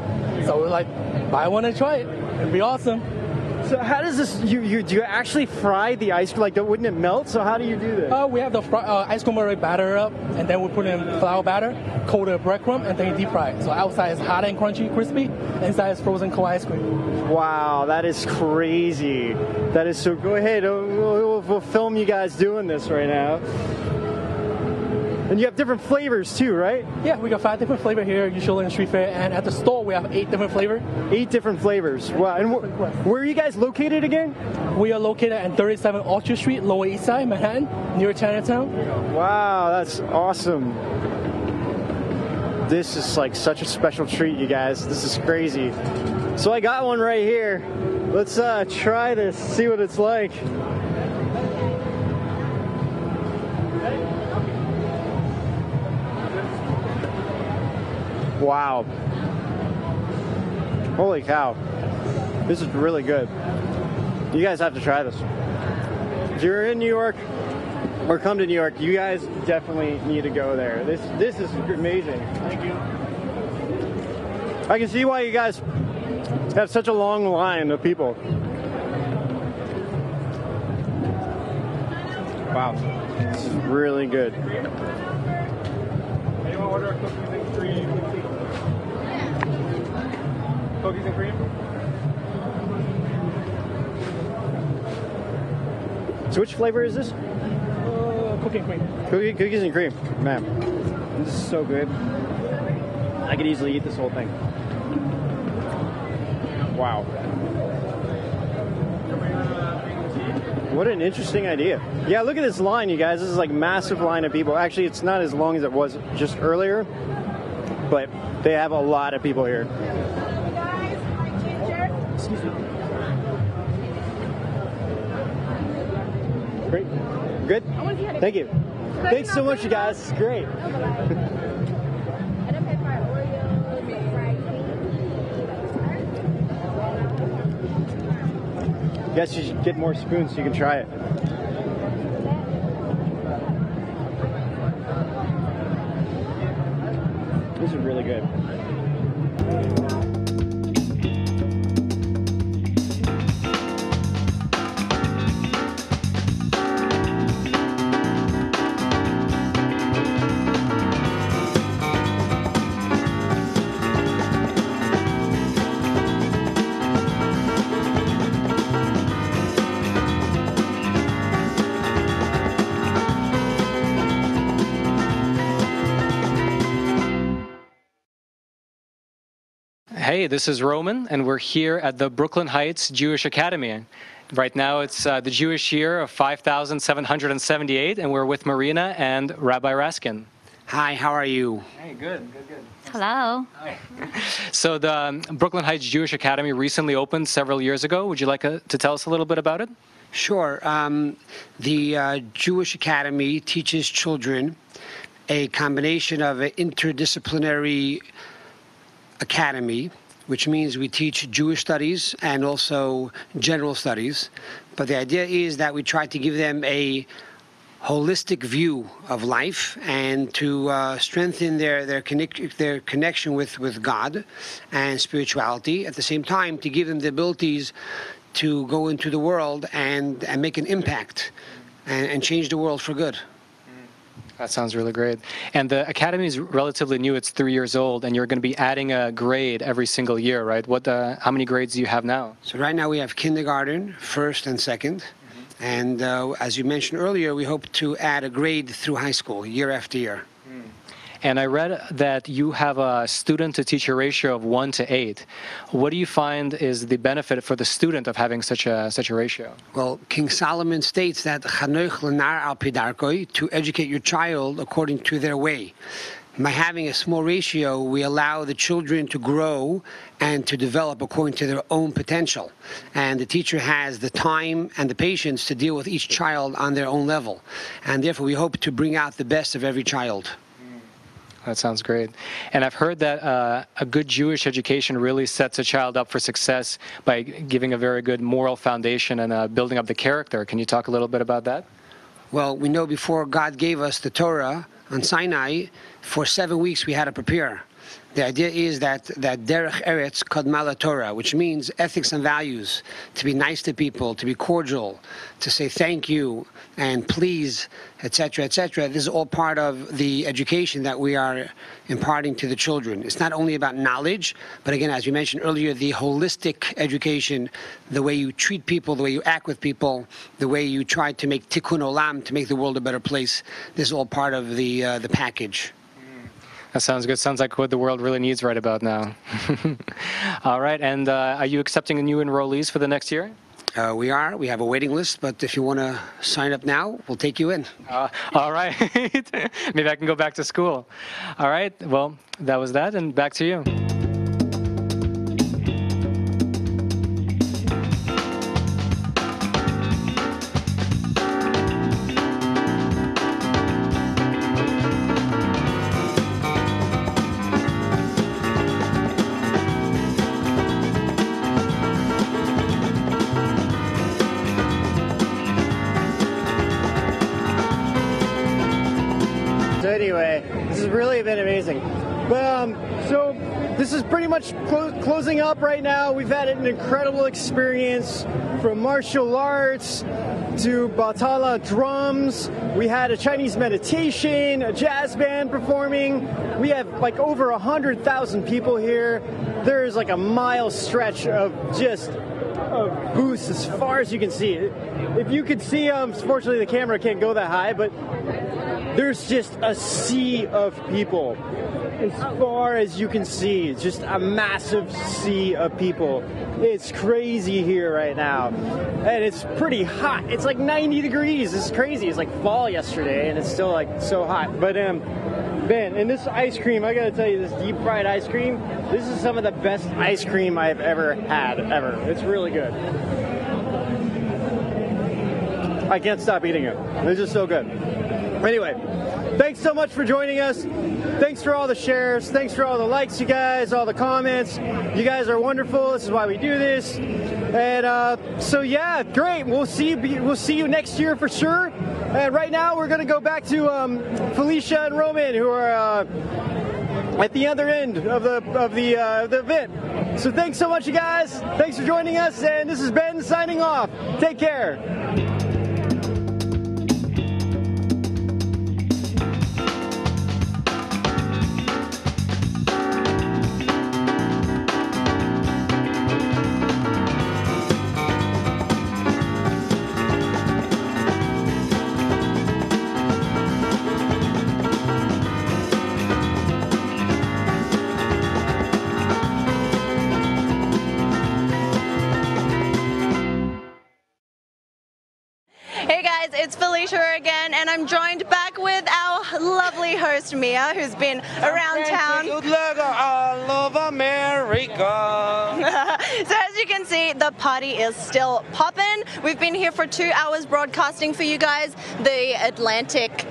So we're like, buy one and try it. It'd be awesome. So how does this, do you actually fry the ice cream? Like, wouldn't it melt? So how do you do this? We have the ice cream already battered up, and then we put in flour batter, coated breadcrumb, and then you deep fry it. So outside is hot and crunchy, crispy. Inside is frozen cold ice cream. Wow, that is crazy. That is so, go ahead, we'll film you guys doing this right now. And you have different flavors too, right? Yeah, we got 5 different flavors here, usually in the street fair. And at the store, we have 8 different flavors. 8 different flavors. Wow. And where are you guys located again? We are located at 37 Orchard Street, Lower East Side, Manhattan, near Chinatown. Wow, that's awesome. This is like such a special treat, you guys. This is crazy. So I got one right here. Let's try this, see what it's like. Wow. Holy cow. This is really good. You guys have to try this. If you're in New York or come to New York, you guys definitely need to go there. This is amazing. Thank you. I can see why you guys have such a long line of people. Wow. This is really good. Anyone order cookies and cream? Cookies and cream? So which flavor is this? Cookies and cream. Cookies and cream. Man, this is so good. I could easily eat this whole thing. Wow. What an interesting idea. Yeah, look at this line, you guys. This is like massive line of people. Actually, it's not as long as it was just earlier, but they have a lot of people here. Excuse me. Great. Good? Thank you. Thanks so much, you guys. It's great. I guess you should get more spoons so you can try it. This is really good. Hey, this is Roman, and we're here at the Brooklyn Heights Jewish Academy. Right now, it's the Jewish year of 5,778, and we're with Marina and Rabbi Raskin. Hi, how are you? Hey, good. Hello. Hi. So the Brooklyn Heights Jewish Academy recently opened several years ago. Would you like to tell us a little bit about it? Sure. The Jewish Academy teaches children a combination of an interdisciplinary academy, which means we teach Jewish studies and also general studies. But the idea is that we try to give them a holistic view of life and to strengthen their connection with God and spirituality. At the same time, to give them the abilities to go into the world and make an impact and change the world for good. That sounds really great. And the academy is relatively new. It's 3 years old, and you're going to be adding a grade every single year, right? How many grades do you have now? So right now we have kindergarten, first and second. And as you mentioned earlier, we hope to add a grade through high school year after year. And I read that you have a student-to-teacher ratio of 1 to 8. What do you find is the benefit for the student of having such a ratio? Well, King Solomon states that to educate your child according to their way. By having a small ratio, we allow the children to grow and to develop according to their own potential. And the teacher has the time and the patience to deal with each child on their own level. And therefore, we hope to bring out the best of every child. That sounds great. And I've heard that a good Jewish education really sets a child up for success by giving a very good moral foundation and building up the character. Can you talk a little bit about that? Well, we know before God gave us the Torah on Sinai, for 7 weeks we had to prepare. The idea is that derech eretz kadma laTorah, which means ethics and values, to be nice to people, to be cordial, to say thank you and please, etc., etc. This is all part of the education that we are imparting to the children. It's not only about knowledge, but again, as you mentioned earlier, the holistic education, the way you treat people, the way you act with people, the way you try to make tikkun olam, to make the world a better place. This is all part of the package. That sounds good. Sounds like what the world really needs right about now. All right. And are you accepting new enrollees for the next year? We are. We have a waiting list, but if you want to sign up now, we'll take you in. All right. Maybe I can go back to school. All right. Well, that was that, and back to you. Anyway, this has really been amazing. But so this is pretty much closing up right now. We've had an incredible experience, from martial arts to Batala drums. We had a Chinese meditation, a jazz band performing. We have like over 100,000 people here. There's like a mile stretch of just booths as far as you can see. If you could see them, fortunately the camera can't go that high, but there's just a sea of people as far as you can see. It's just a massive sea of people. It's crazy here right now. And it's pretty hot. It's like 90 degrees. It's crazy. It's like fall yesterday and it's still like so hot. But Ben, and this ice cream, I gotta tell you, this deep fried ice cream, this is some of the best ice cream I've ever had, ever. It's really good. I can't stop eating it. It's just so good. Anyway, thanks so much for joining us. Thanks for all the shares. Thanks for all the likes, you guys, all the comments. You guys are wonderful. This is why we do this. And so yeah, great. We'll see you next year for sure. And right now we're going to go back to Felicia and Roman, who are at the other end of the event. So thanks so much, you guys. Thanks for joining us. And this is Ben signing off. Take care. It's Felicia again, and I'm joined back with our lovely host Mia, who's been around town. Good luck all over America. So as you can see, the party is still popping. We've been here for 2 hours broadcasting for you guys the Antic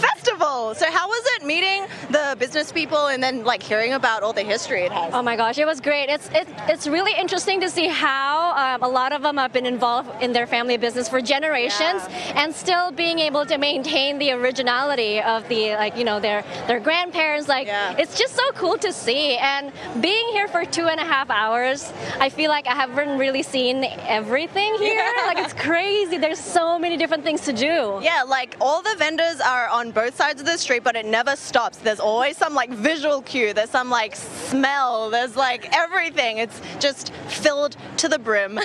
Festival. beautiful. So how was it meeting the business people and then like hearing about all the history it has? Oh my gosh, it was great. It's really interesting to see how a lot of them have been involved in their family business for generations, and still being able to maintain the originality of the, like, you know, their grandparents. Like, it's just so cool to see. And being here for 2.5 hours, I feel like I haven't really seen everything here. Like, it's crazy. There's so many different things to do. Yeah, like all the vendors are on both sides of the street, but it never stops. There's always some like visual cue. There's some like smell. There's like everything. It's just filled to the brim.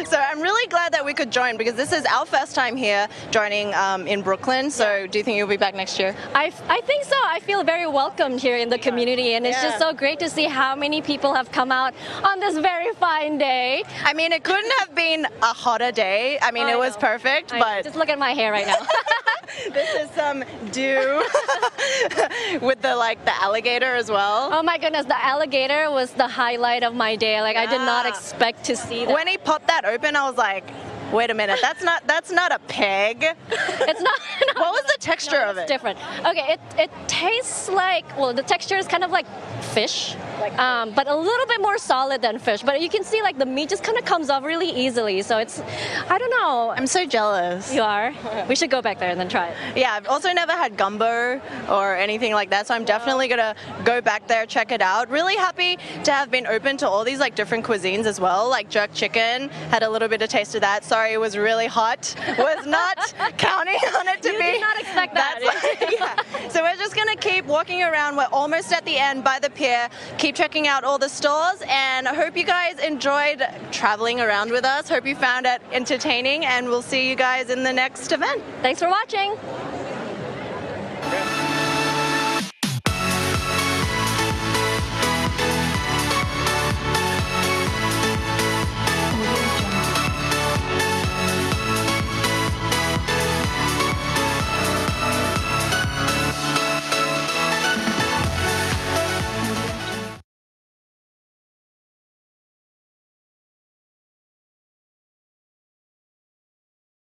So I'm really glad that we could join, because this is our first time here joining in Brooklyn. So do you think you'll be back next year? I think so. I feel very welcomed here in the community, and it's just so great to see how many people have come out on this very fine day. I mean, it couldn't have been a hotter day. I mean, it was perfect, but just look at my hair right now. This is some dew with the alligator as well. Oh my goodness, the alligator was the highlight of my day. Like, I did not expect to see that. When he popped that open, I was like, wait a minute, that's not a pig. It's not. What was the texture of it? It's different. Okay, it tastes like, well, the texture is kind of like fish, but a little bit more solid than fish. But you can see like the meat just kind of comes off really easily. So it's, I don't know. I'm so jealous. You are? We should go back there and then try it. Yeah, I've also never had gumbo or anything like that, so I'm definitely gonna go back there, check it out. Really happy to have been open to all these like different cuisines as well. Like jerk chicken, had a little bit of taste of that. Sorry, it was really hot. Was not counting on it to you be. You did not expect that. Yeah. So we're just gonna keep walking around. We're almost at the end by the pier. Keep checking out all the stores, and I hope you guys enjoyed traveling around with us. Hope you found it entertaining, and we'll see you guys in the next event. Thanks for watching.